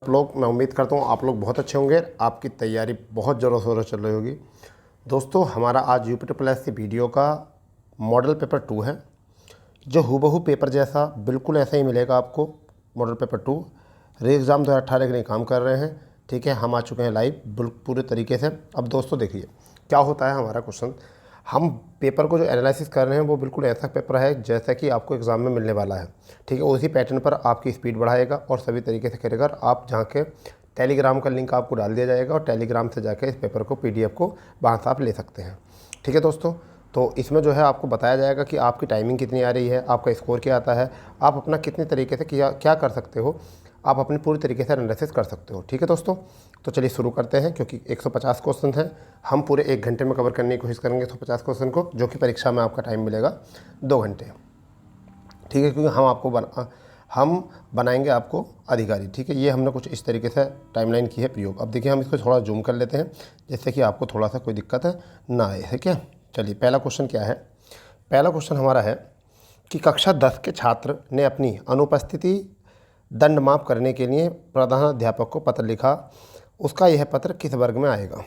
मैं उम्मीद करता हूँ आप लोग बहुत अच्छे होंगे। आपकी तैयारी बहुत ज़ोरों शोरों चल रही होगी। दोस्तों, हमारा आज UP-SSC वीडियो का मॉडल पेपर 2 है, जो हूबहू पेपर जैसा बिल्कुल ऐसा ही मिलेगा आपको। मॉडल पेपर 2 री एग्ज़ाम 2018 के लिए काम कर रहे हैं। ठीक है, हम आ चुके हैं लाइव पूरे तरीके से। अब दोस्तों देखिए क्या होता है हमारा क्वेश्चन। हम पेपर को जो एनालिसिस कर रहे हैं वो बिल्कुल ऐसा पेपर है जैसा कि आपको एग्ज़ाम में मिलने वाला है। ठीक है, उसी पैटर्न पर आपकी स्पीड बढ़ाएगा और सभी तरीके से करेगा। आप जहाँ के टेलीग्राम का लिंक आपको डाल दिया जाएगा और टेलीग्राम से जाकर इस पेपर को PDF को वहाँ से आप ले सकते हैं। ठीक है दोस्तों, तो इसमें जो है आपको बताया जाएगा कि आपकी टाइमिंग कितनी आ रही है, आपका स्कोर क्या आता है, आप अपना कितने तरीके से क्या कर सकते हो, आप अपनी पूरी तरीके से एनालिसिस कर सकते हो। ठीक है दोस्तों, तो चलिए शुरू करते हैं। क्योंकि 150 क्वेश्चन हैं, हम पूरे 1 घंटे में कवर करने की कोशिश करेंगे 150 क्वेश्चन को, जो कि परीक्षा में आपका टाइम मिलेगा 2 घंटे। ठीक है, क्योंकि हम बनाएंगे आपको अधिकारी। ठीक है, ये हमने कुछ इस तरीके से टाइमलाइन की है प्रयोग। अब देखिए हम इसको थोड़ा जूम कर लेते हैं जिससे कि आपको थोड़ा सा कोई दिक्कत ना आए। ठीक है, चलिए पहला क्वेश्चन क्या है। पहला क्वेश्चन हमारा है कि कक्षा 10 के छात्र ने अपनी अनुपस्थिति दंड माफ़ करने के लिए प्रधानाध्यापक को पत्र लिखा, उसका यह पत्र किस वर्ग में आएगा।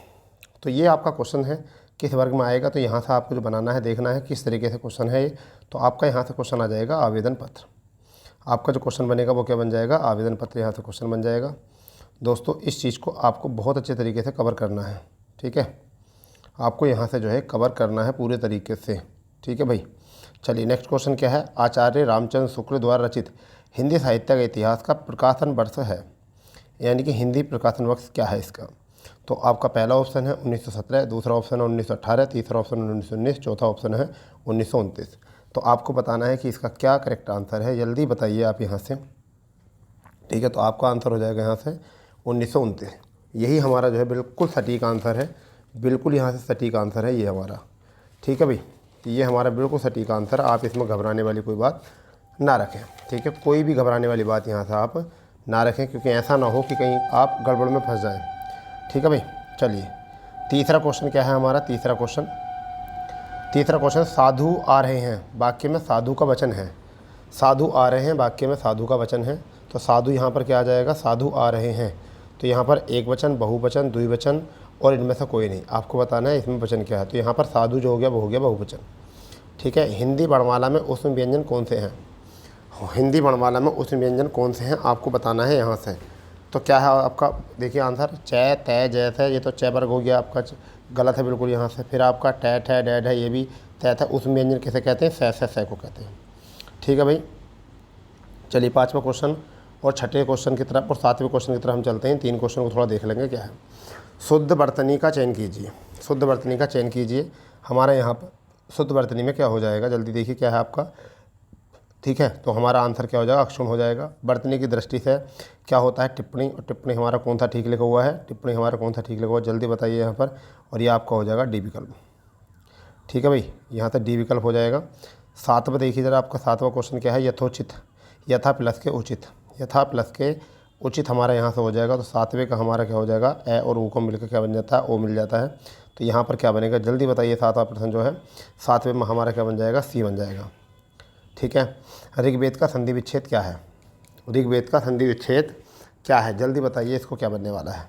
तो ये आपका क्वेश्चन है, किस वर्ग में आएगा। तो यहाँ से आपको जो बनाना है, देखना है किस तरीके से क्वेश्चन है ये। तो आपका यहाँ से क्वेश्चन आ जाएगा आवेदन पत्र। आपका जो क्वेश्चन बनेगा वो क्या बन जाएगा, आवेदन पत्र। यहाँ से क्वेश्चन बन जाएगा। दोस्तों, इस चीज़ को आपको बहुत अच्छे तरीके से कवर करना है। ठीक है, आपको यहाँ से जो है कवर करना है पूरे तरीके से। ठीक है भाई, चलिए नेक्स्ट क्वेश्चन क्या है। आचार्य रामचंद्र शुक्ल द्वारा रचित हिंदी साहित्य का इतिहास का प्रकाशन वर्ष है, यानी कि हिंदी प्रकाशन वर्ष क्या है इसका। तो आपका पहला ऑप्शन है 1917, दूसरा ऑप्शन है 1918, तीसरा ऑप्शन है 1919, चौथा ऑप्शन है 1929। तो आपको बताना है कि इसका क्या करेक्ट आंसर है। जल्दी बताइए आप यहाँ से। ठीक है, तो आपका आंसर हो जाएगा यहाँ से 1929। यही हमारा जो है बिल्कुल सटीक आंसर है। बिल्कुल यहाँ से सटीक आंसर है ये हमारा। ठीक है भाई, तो ये हमारा बिल्कुल सटीक आंसर है। आप इसमें घबराने वाली कोई बात ना रखें। ठीक है, कोई भी घबराने वाली बात यहाँ से आप ना रखें, क्योंकि ऐसा ना हो कि कहीं आप गड़बड़ में फंस जाएं। ठीक है भाई, चलिए तीसरा क्वेश्चन क्या है हमारा। तीसरा क्वेश्चन साधु आ रहे हैं वाक्य में साधु का वचन है। साधु आ रहे हैं वाक्य में साधु का वचन है। तो साधु यहाँ पर क्या आ जाएगा, साधु आ रहे हैं। तो यहाँ पर एक वचन, बहुवचन, द्विवचन और इनमें से कोई नहीं। आपको बताना है इसमें वचन क्या है। तो यहाँ पर साधु जो हो गया वो हो गया बहुवचन। ठीक है, हिंदी वर्णमाला में उसमें व्यंजन कौन से हैं। हिंदी वर्णमाला में उसमें व्यंजन कौन से हैं आपको बताना है यहाँ से। तो क्या है आपका, देखिए आंसर चै, तय, जैसे। ये तो चै वर्ग हो गया आपका, गलत है बिल्कुल यहाँ से। फिर आपका टै, ठै, डैड है, ये भी तय था। उसमें व्यंजन किसे कहते हैं, सै को कहते हैं। ठीक है भाई, चलिए पाँचवा क्वेश्चन और छठे क्वेश्चन की तरफ और सातवें क्वेश्चन की तरफ हम चलते हैं। 3 क्वेश्चन को थोड़ा देख लेंगे क्या है। शुद्ध वर्तनी का चयन कीजिए। शुद्ध वर्तनी का चयन कीजिए। हमारा यहाँ पर शुद्ध वर्तनी में क्या हो जाएगा, जल्दी देखिए क्या है आपका। ठीक है, तो हमारा आंसर क्या हो जाएगा, अक्षुण हो जाएगा। वर्तनी की दृष्टि से क्या होता है, टिप्पणी। और टिप्पणी हमारा कौन सा ठीक लिखा हुआ है, टिप्पणी हमारा कौन सा ठीक लिखा हुआ है, जल्दी बताइए यहाँ पर। और ये आपका हो जाएगा डी विकल्प। ठीक है भाई, यहाँ से डी विकल्प हो जाएगा। सातवां देखिए ज़रा, आपका सातवां क्वेश्चन क्या है, यथोचित। यथा प्लस के उचित, यथा प्लस के उचित हमारा यहाँ से हो जाएगा। तो सातवें का हमारा क्या हो जाएगा, ए और ऊ को मिलकर क्या बन जाता है, ओ मिल जाता है। तो यहाँ पर क्या बनेगा, जल्दी बताइए। सातवां प्रश्न जो है सातवें में हमारा क्या बन जाएगा, सी बन जाएगा। ठीक है, ऋग्वेद का संधि विच्छेद क्या है। ऋग्वेद का संधि विच्छेद क्या है, जल्दी बताइए इसको क्या बनने वाला है।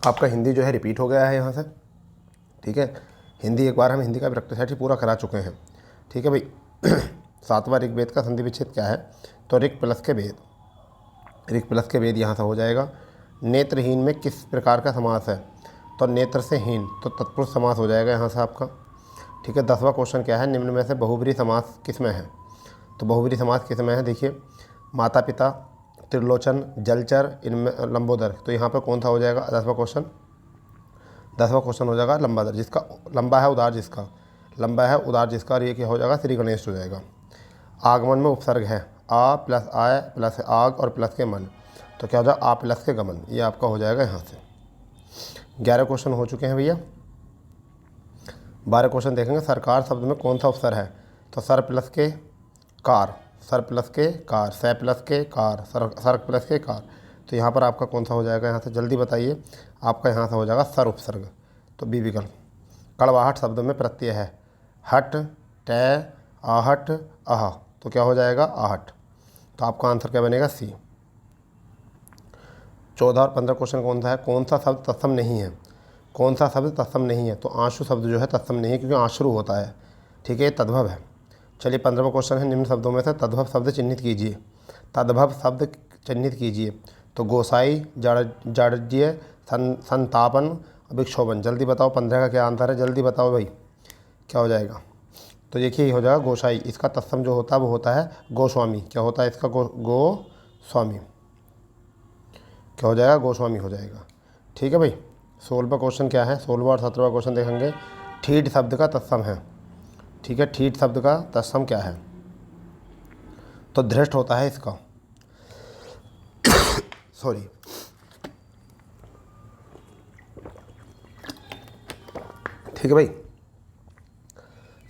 आपका हिंदी जो है रिपीट हो गया है यहाँ से। ठीक है, हिंदी एक बार हम हिंदी का प्रैक्टिस पूरा करा चुके हैं। ठीक है भाई, सातवां ऋग्वेद का संधि विच्छेद क्या है। तो ऋग प्लस के वेद, ऋग प्लस के वेद यहाँ से हो जाएगा। नेत्रहीन में किस प्रकार का समास है। तो नेत्र से हीन, तो तत्पुरुष समास हो जाएगा यहाँ से आपका। ठीक है, 10वां क्वेश्चन क्या है, निम्न में से बहुब्रीहि समास किस में है। तो बहुब्रीहि समास किस में है, देखिए माता पिता, त्रिलोचन, जलचर, इनमें लंबोदर। तो यहाँ पर कौन सा हो जाएगा 10वां क्वेश्चन। 10वां क्वेश्चन हो जाएगा लंबादर, जिसका लंबा है उदार, जिसका लंबा है उदार जिसका। और ये क्या हो जाएगा, श्री गणेश हो जाएगा। आगमन में उपसर्ग है, आ प्लस आय प्लस आग और प्लस के मन। तो क्या हो जाएगा, आ प्लस के गमन। ये आपका हो जाएगा यहाँ से। 11 क्वेश्चन हो चुके हैं भैया। 12 क्वेश्चन देखेंगे। सरकार शब्द में कौन सा उपसर्ग है। तो सर प्लस के कार, सर प्लस के कार, सै प्लस के कार, सर प्लस के कार। तो यहाँ पर आपका कौन सा हो जाएगा, यहाँ से जल्दी बताइए। आपका यहाँ से हो जाएगा सर उपसर्ग, तो बी विकल्प। कड़वाहट शब्द में प्रत्यय है। हट, टै, आहट, आह, तो क्या हो जाएगा आहट। तो आपका आंसर क्या बनेगा सी। 14 और 15 क्वेश्चन कौन सा है, कौन सा शब्द तत्सम नहीं है, कौन सा शब्द तत्सम नहीं है, तो आंशु शब्द जो है तत्सम नहीं है क्योंकि आश्रु होता है, ठीक है, ये तद्भव है। चलिए 15वां क्वेश्चन है, निम्न शब्दों में से तद्भव शब्द चिन्हित कीजिए, तद्भव शब्द चिन्हित कीजिए। तो गोसाई, जाड़ज्य, संतापन, विक्षोभन। जल्दी बताओ 15 का क्या आंसर है, जल्दी बताओ भाई क्या हो जाएगा। तो देखिए ये हो जाएगा गोसाई, इसका तत्सम जो होता है वो होता है गोस्वामी। क्या होता है इसका, गोस्वामी। क्या हो जाएगा, गोस्वामी हो जाएगा, ठीक है भाई। 16वां क्वेश्चन क्या है, 16वां और 17वां क्वेश्चन देखेंगे। ठीठ शब्द का तत्सम है, ठीक है, ठीठ शब्द का तत्सम क्या है, तो धृष्ट होता है इसका, सॉरी, ठीक है भाई।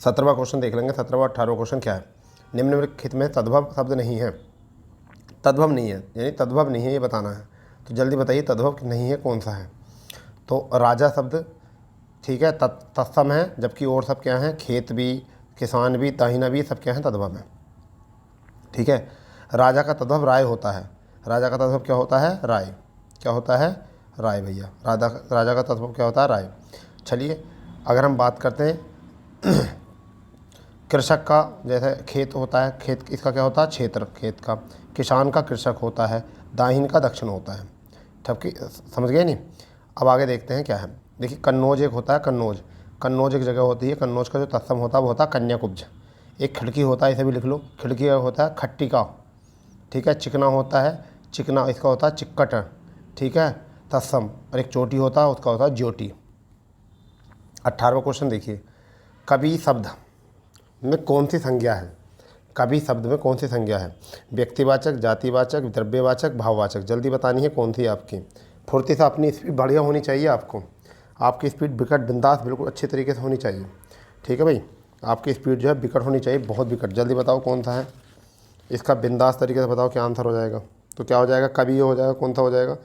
17वां क्वेश्चन देख लेंगे, 17वां 18वां क्वेश्चन क्या है। निम्नलिखित में तद्भव शब्द नहीं है, तद्भव नहीं है यानी तद्भव नहीं है ये बताना है। तो जल्दी बताइए तद्भव नहीं है कौन सा है। तो राजा शब्द, ठीक है, तत्सम है, जबकि और सब क्या हैं, खेत भी, किसान भी, दाहिना भी, सब क्या हैं, तद्भव है, ठीक है। राजा का तद्भव राय होता है, राजा का तद्भव क्या होता है, राय। क्या होता है, राय भैया। राजा का तद्भव क्या होता है, राय। चलिए अगर हम बात करते हैं कृषक का, जैसे खेत होता है, खेत इसका क्या होता है, क्षेत्र खेत का। किसान का कृषक होता है, दाहिन का दक्षिण होता है, ठपकी, समझ गए नहीं। अब आगे देखते हैं क्या है। देखिए कन्नौज एक होता है, कन्नौज, कन्नौज एक जगह होती है, कन्नौज का जो तत्सम होता है वो होता है कन्याकुब्ज। एक खिड़की होता है, इसे भी लिख लो, खिड़की होता है खट्टिका, ठीक है। चिकना होता है, चिकना इसका होता है चिक्कट, ठीक है, तत्सम। और एक चोटी होता है, उसका होता है ज्योति। 18वां क्वेश्चन देखिए, कवि शब्द में कौन सी संज्ञा है, कवि शब्द में कौन सी संज्ञा है, व्यक्तिवाचक, जातिवाचक, द्रव्यवाचक, भाववाचक। जल्दी बतानी है कौन सी है आपकी। फुर्ती से, अपनी स्पीड बढ़िया होनी चाहिए आपको, आपकी स्पीड विकट बिंदास बिल्कुल अच्छे तरीके से होनी चाहिए, ठीक है भाई। आपकी स्पीड जो है विकट होनी चाहिए, बहुत विकट। जल्दी बताओ कौन सा है इसका, बिंदास तरीके से बताओ क्या आंसर हो जाएगा। तो क्या हो जाएगा, कवि ये हो जाएगा, कौन सा हो जाएगा,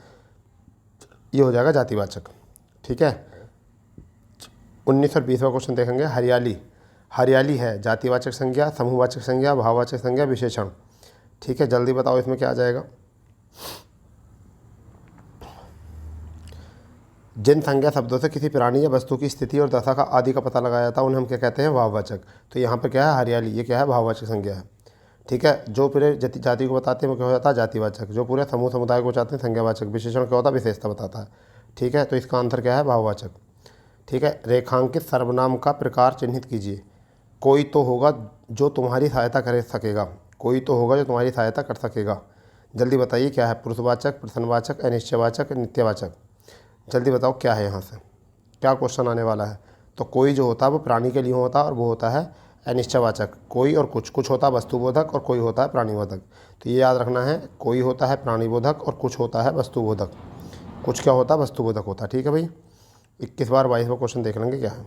ये हो जाएगा जातिवाचक, ठीक है। 19 और 20वां क्वेश्चन देखेंगे। हरियाली, हरियाली है जातिवाचक संज्ञा, समूहवाचक संज्ञा, भाववाचक संज्ञा, विशेषण, ठीक है। जल्दी बताओ इसमें क्या आ जाएगा। जिन संज्ञा शब्दों से किसी प्राणी या वस्तु की स्थिति और दशा का आदि का पता लगाया जाता है उन्हें हम क्या कहते हैं, भाववाचक। तो यहाँ पे क्या है, हरियाली, ये क्या है, भाववाचक संज्ञा है, ठीक है। जो पूरे जाति को बताते हैं वो क्या हो जाता है, जातिवाचक। जो पूरे समूह समुदाय को बताते हैं, संज्ञावाचक। विशेषण क्या होता है, विशेषता बताता है, ठीक है। तो इसका आंसर क्या है, भाववाचक, ठीक है। रेखांकित सर्वनाम का प्रकार चिन्हित कीजिए। कोई तो होगा जो तुम्हारी सहायता कर सकेगा, कोई तो होगा जो तुम्हारी सहायता कर सकेगा। जल्दी बताइए क्या है, पुरुषवाचक, प्रश्नवाचक, अनिश्चयवाचक, नित्यवाचक। जल्दी बताओ क्या है, यहाँ से क्या क्वेश्चन आने वाला है। तो कोई जो होता है वो प्राणी के लिए होता है और वो होता है अनिश्चयवाचक। कोई और कुछ होता है वस्तुबोधक और कोई होता है प्राणीबोधक। तो ये याद रखना है, कोई होता है प्राणीबोधक और कुछ होता है वस्तुबोधक। कुछ क्या होता है, वस्तुबोधक होता है, ठीक है भाई। 21 बार 22वां क्वेश्चन देख लेंगे क्या है।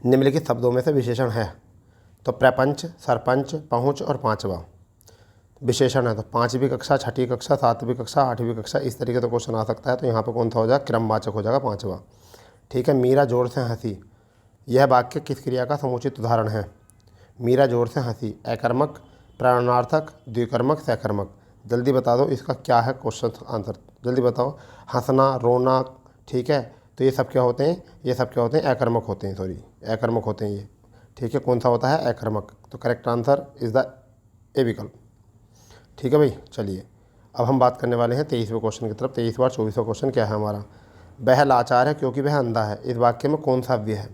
निम्नलिखित शब्दों में से विशेषण है, तो प्रपंच, सरपंच, पहुँच और पाँचवा विशेषण है। तो 5वीं कक्षा, 6ठी कक्षा, 7वीं कक्षा, 8वीं कक्षा, इस तरीके से क्वेश्चन आ सकता है। तो यहाँ पर कौन सा हो जाएगा, क्रमवाचक हो जाएगा, पाँचवा, ठीक है। मीरा जोर से हंसी, यह वाक्य किस क्रिया का समुचित उदाहरण है। मीरा जोर से हंसी, अकर्मक, प्राणार्थक, द्विकर्मक, सहकर्मक। जल्दी बता दो इसका क्या है क्वेश्चन आंसर, जल्दी बताओ। हंसना, रोना, ठीक है। तो ये सब क्या होते हैं, ये सब क्या होते हैं, अकर्मक होते हैं, सॉरी अकर्मक होते हैं ये, ठीक है। कौन सा होता है, अकर्मक। तो करेक्ट आंसर इज़ द ए विकल्प, ठीक है भाई। चलिए अब हम बात करने वाले हैं 23वें क्वेश्चन की तरफ। 23 बार 24वां क्वेश्चन क्या है हमारा। वह लाचार है क्योंकि वह अंधा है, इस वाक्य में कौन सा अव्यय है।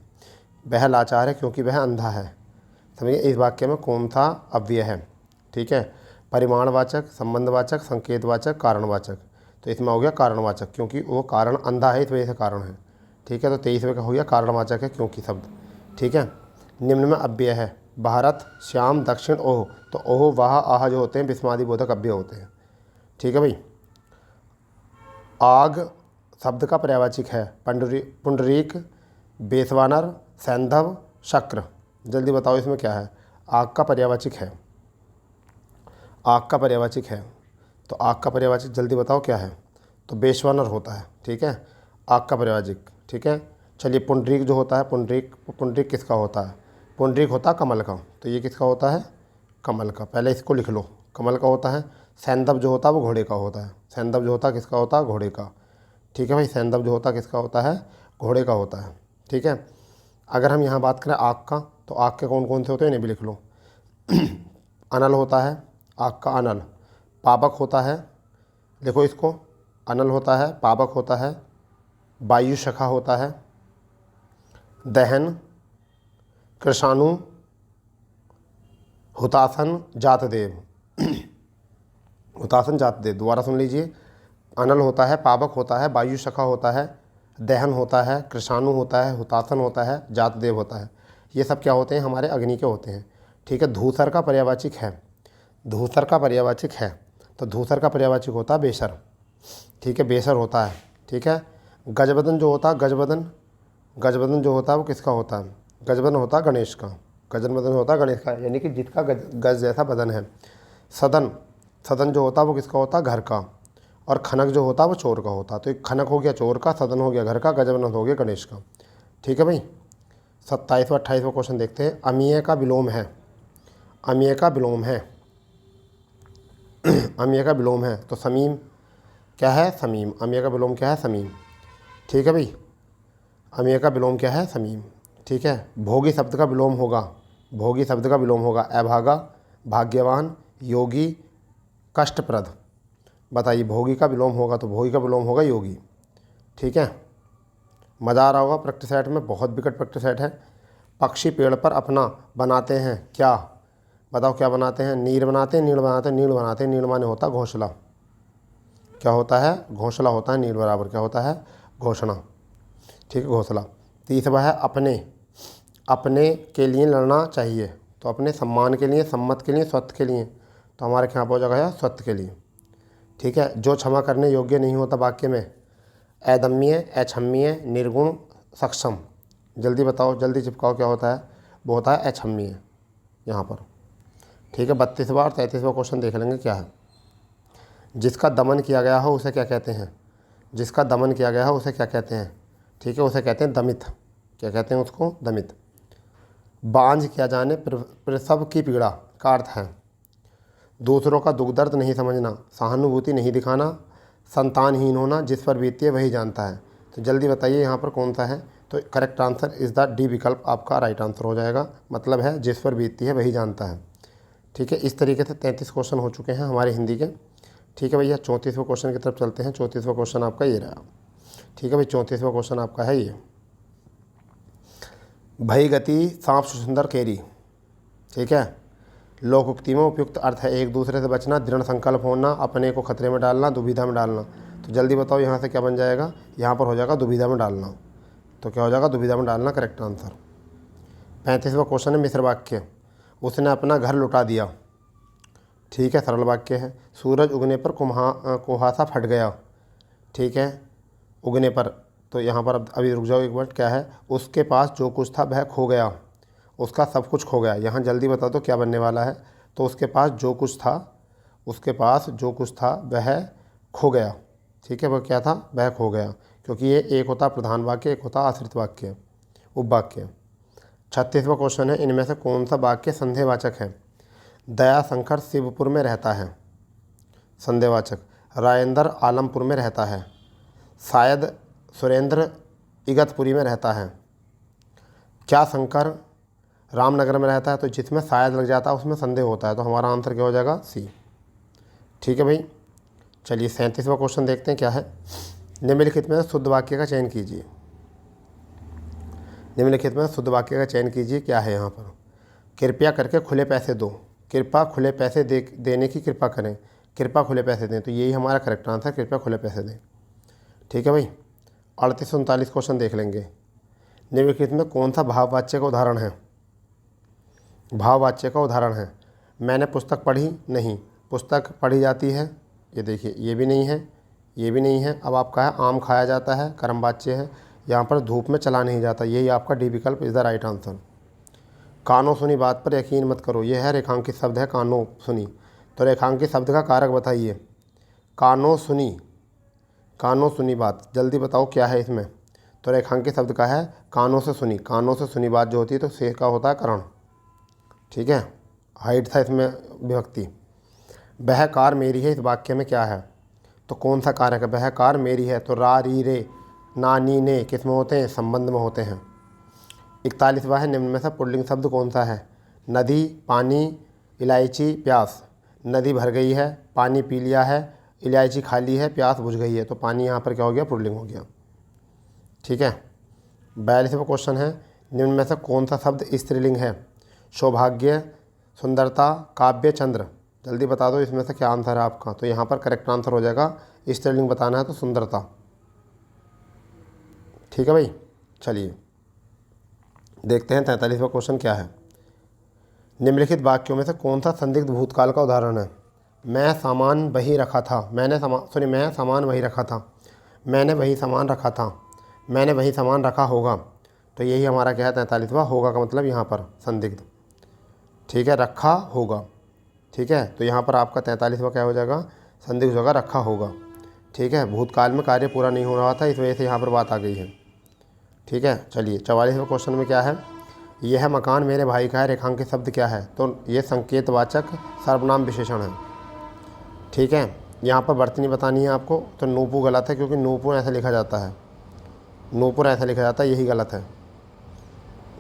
वह लाचार है क्योंकि वह अंधा है, समझिए इस वाक्य में कौन सा अव्यय है, ठीक है। परिमाणवाचक, संबंधवाचक, संकेतवाचक, कारणवाचक। तो इसमें हो गया कारणवाचक, क्योंकि वो कारण अंधा है इस वजह से कारण है, ठीक है। तो 23वें का हो गया कारणवाचक है क्योंकि शब्द, ठीक है। निम्न में अव्यय है, भारत, श्याम, दक्षिण, ओह। तो ओह, वाह, आह जो होते हैं विस्मादि बोधक अव्यय होते हैं, ठीक है भाई। आग शब्द का पर्यायवाचक है, पुंडरीक, बेसवानर, सैंधव, शक्र। जल्दी बताओ इसमें क्या है। आग का पर्यायवाचक है, आग का पर्यायवाचक है। तो आग का पर्यायवाचक जल्दी बताओ क्या है। तो बेसवानर होता है, ठीक है, आग का पर्यायवाचक, ठीक है। चलिए पुंडरीक जो होता है, पुंडरीक किसका होता है? पुंडरीक होता है कमल का, तो ये किसका होता है? कमल का। पहले इसको लिख लो, कमल का होता है। सैंधव जो होता है वो घोड़े का होता है। सैंधव जो होता है किसका होता है? घोड़े का। ठीक है भाई, सैंधव जो होता है किसका होता है? घोड़े का होता है। ठीक है। अगर हम यहाँ बात करें आग का, तो आग के कौन कौन से होते हैं इन्हें भी लिख लो। अनल होता है, आग का अनल। पावक होता है, देखो इसको, अनल होता है, पावक होता है, वायु शखा होता है, दहन, कृषाणु, हुतासन, जातदेव। हुतासन, जातदेव, दोबारा सुन लीजिए। अनल होता है, पावक होता है, वायु शखा होता है, दहन होता है, कृषाणु होता है, हुतासन होता है, जातदेव होता है। ये सब क्या होते हैं? हमारे अग्नि के होते हैं। ठीक है। धूसर का पर्यायवाची है, धूसर का पर्यायवाची है, तो धूसर का पर्यायवाची होता है बेसर। ठीक है, बेसर होता है। ठीक है। गजबदन जो होता है, गजबदन, गजबदन जो होता है वो किसका होता है? गजबदन होता है गणेश का। गजबदन होता है गणेश का, यानी कि जिसका गज जैसा बदन है। सदन, सदन जो होता है वो किसका होता है? घर का। और खनक जो होता है वो चोर का होता है। तो एक खनक हो गया चोर का, सदन हो गया घर का, गजबदन हो गया गणेश का। ठीक है भाई। 27वां 28वां क्वेश्चन देखते हैं। अमीय का विलोम है, अमीय का विलोम है, अमीय का विलोम है, तो समीम क्या है? समीम। अमीय का विलोम क्या है? समीम। ठीक है भाई, अमीय का विलोम क्या है? समीम। ठीक है। भोगी शब्द का विलोम होगा, भोगी शब्द का विलोम होगा अभागा, भाग्यवान, योगी, कष्टप्रद। बताइए, भोगी का विलोम होगा तो भोगी का विलोम होगा योगी। ठीक है। मज़ा आ रहा होगा। प्रैक्टिस सेट में बहुत विकट प्रैक्टिस सेट है। पक्षी पेड़ पर अपना बनाते हैं क्या? बताओ क्या बनाते हैं? नीर बनाते हैं, नीड़ बनाते हैं, नीड़ बनाते हैं। नीड़ माने होता घोंसला। क्या होता है? घोंसला होता है। नीड़ बराबर क्या होता है? घोषणा। ठीक है, घोंसला। तीसरा है अपने, अपने के लिए लड़ना चाहिए, तो अपने सम्मान के लिए, सम्मत के लिए, स्वत्व के लिए, तो हमारे यहाँ पर हो जाएगा स्वत्व के लिए। ठीक है। जो क्षमा करने योग्य नहीं होता वाक्य में, अदम्य, अक्षम्य, निर्गुण, सक्षम। जल्दी बताओ, जल्दी चिपकाओ, क्या होता है? वो होता है अक्षम्य यहाँ पर। ठीक है। 32वां और 33वां क्वेश्चन देख लेंगे क्या है। जिसका दमन किया गया हो उसे क्या कहते हैं? जिसका दमन किया गया हो उसे क्या कहते हैं? ठीक है, उसे कहते हैं दमित। क्या कहते हैं उसको? दमित। बांझ किया जाने, प्रसव की पीड़ा का अर्थ है दूसरों का दुख दर्द नहीं समझना, सहानुभूति नहीं दिखाना, संतानहीन होना, जिस पर बीतती है वही जानता है। तो जल्दी बताइए यहाँ पर कौन सा है? तो correct answer is the D विकल्प आपका राइट आंसर हो जाएगा। मतलब है जिस पर बीतती है वही जानता है। ठीक है। इस तरीके से 33 क्वेश्चन हो चुके हैं हमारे हिंदी के। ठीक है भैया, 34वें क्वेश्चन की तरफ चलते हैं। 34वां क्वेश्चन आपका ये रहा। ठीक है भाई, 34वां क्वेश्चन आपका है ये। भई गति सांप सुंदर केरी। ठीक है। लोकोक्ति में उपयुक्त अर्थ है एक दूसरे से बचना, दृढ़ संकल्प होना, अपने को खतरे में डालना, दुविधा में डालना। तो जल्दी बताओ यहाँ से क्या बन जाएगा? यहाँ पर हो जाएगा दुविधा में डालना। तो क्या हो जाएगा? दुविधा में डालना करेक्ट आंसर। 35वां क्वेश्चन है मिश्र वाक्य। उसने अपना घर लुटा दिया। ठीक है, सरल वाक्य है। सूरज उगने पर कुहासा फट गया। ठीक है, उगने पर, तो यहाँ पर अब अभी रुक जाओ एक मिनट। क्या है? उसके पास जो कुछ था वह खो गया, उसका सब कुछ खो गया। यहाँ जल्दी बता दो क्या बनने वाला है? तो उसके पास जो कुछ था, उसके पास जो कुछ था वह खो गया। ठीक है, वह क्या था? वह खो गया, क्योंकि ये एक होता प्रधान वाक्य, एक होता आश्रित वाक्य, उपवाक्य। 36वां क्वेश्चन है, इनमें से कौन सा वाक्य संदेहवाचक है? दयाशंकर शिवपुर में रहता है, संदेहवाचक। राजेंद्र आलमपुर में रहता है। शायद सुरेंद्र इगतपुरी में रहता है। क्या शंकर रामनगर में रहता है? तो जिसमें शायद लग जाता है उसमें संदेह होता है, तो हमारा आंसर क्या हो जाएगा? सी। ठीक है भाई, चलिए 37वां क्वेश्चन देखते हैं क्या है। निम्नलिखित में शुद्ध वाक्य का चयन कीजिए। निम्नलिखित में शुद्ध वाक्य का चयन कीजिए। क्या है यहाँ पर? कृपया करके खुले पैसे दो, कृपया खुले पैसे देने की कृपा करें, कृपया खुले पैसे दें। तो यही हमारा करेक्ट आंसर, कृपया खुले पैसे दें। ठीक है भाई, 38-39 क्वेश्चन देख लेंगे। निम्नलिखित में कौन सा भाववाच्य का उदाहरण है? भाववाच्य का उदाहरण है। मैंने पुस्तक पढ़ी नहीं, पुस्तक पढ़ी जाती है। ये देखिए, ये भी नहीं है, ये भी नहीं है। अब आपका है आम खाया जाता है, कर्मवाच्य है। यहाँ पर धूप में चला नहीं जाता, यही आपका डी विकल्प इज़ द राइट आंसर। कानों सुनी बात पर यकीन मत करो, यह है रेखांकित शब्द है कानों सुनी। तो रेखांकित शब्द का कारक बताइए। कानों सुनी, कानों सुनी बात, जल्दी बताओ क्या है इसमें? तो रेखांकित शब्द का है कानों से सुनी। कानों से सुनी बात जो होती है तो से का होता है करण। ठीक है, हाइट था इसमें विभक्ति। वह कार मेरी है, इस वाक्य में क्या है? तो कौन सा कार है? वह कार मेरी है। तो रा री रे ना नी ने किस में होते हैं? संबंध में होते हैं। 41वां है, निम्न में से पुल्लिंग शब्द कौन सा है? नदी, पानी, इलायची, प्यास। नदी भर गई है, पानी पी लिया है, इलायची खाली है, प्यास बुझ गई है। तो पानी यहाँ पर क्या हो गया? पुल्लिंग हो गया। ठीक है। 42वां क्वेश्चन है, निम्न में से कौन सा शब्द स्त्रीलिंग है? सौभाग्य, सुंदरता, काव्य, चंद्र। जल्दी बता दो इसमें से क्या आंसर है आपका। तो यहाँ पर करेक्ट आंसर हो जाएगा, स्त्रीलिंग बताना है तो सुंदरता। ठीक है भाई, चलिए देखते हैं 43वां क्वेश्चन क्या है। निम्नलिखित वाक्यों में से कौन सा संदिग्ध भूतकाल का उदाहरण है? मैं सामान वही रखा था। मैं सामान वही रखा था। मैंने वही सामान रखा था। मैंने वही सामान रखा होगा। तो यही हमारा क्या है? 43वां। होगा का मतलब यहाँ पर संदिग्ध। ठीक है, रखा होगा। ठीक है, तो यहाँ पर आपका 43वां क्या हो जाएगा? संदिग्ध होगा, रखा होगा। ठीक है, भूतकाल में कार्य पूरा नहीं हो रहा था, इस वजह से यहाँ पर बात आ गई है। ठीक है, चलिए 44वें क्वेश्चन में क्या है? यह मकान मेरे भाई का है, रेखांकित शब्द क्या है? तो ये संकेतवाचक सर्वनाम विशेषण है। ठीक है, यहाँ पर वर्तनी बतानी है आपको। तो नूपु गलत है, क्योंकि नूपुर ऐसा लिखा जाता है। नूपुर ऐसा लिखा जाता है, यही गलत है।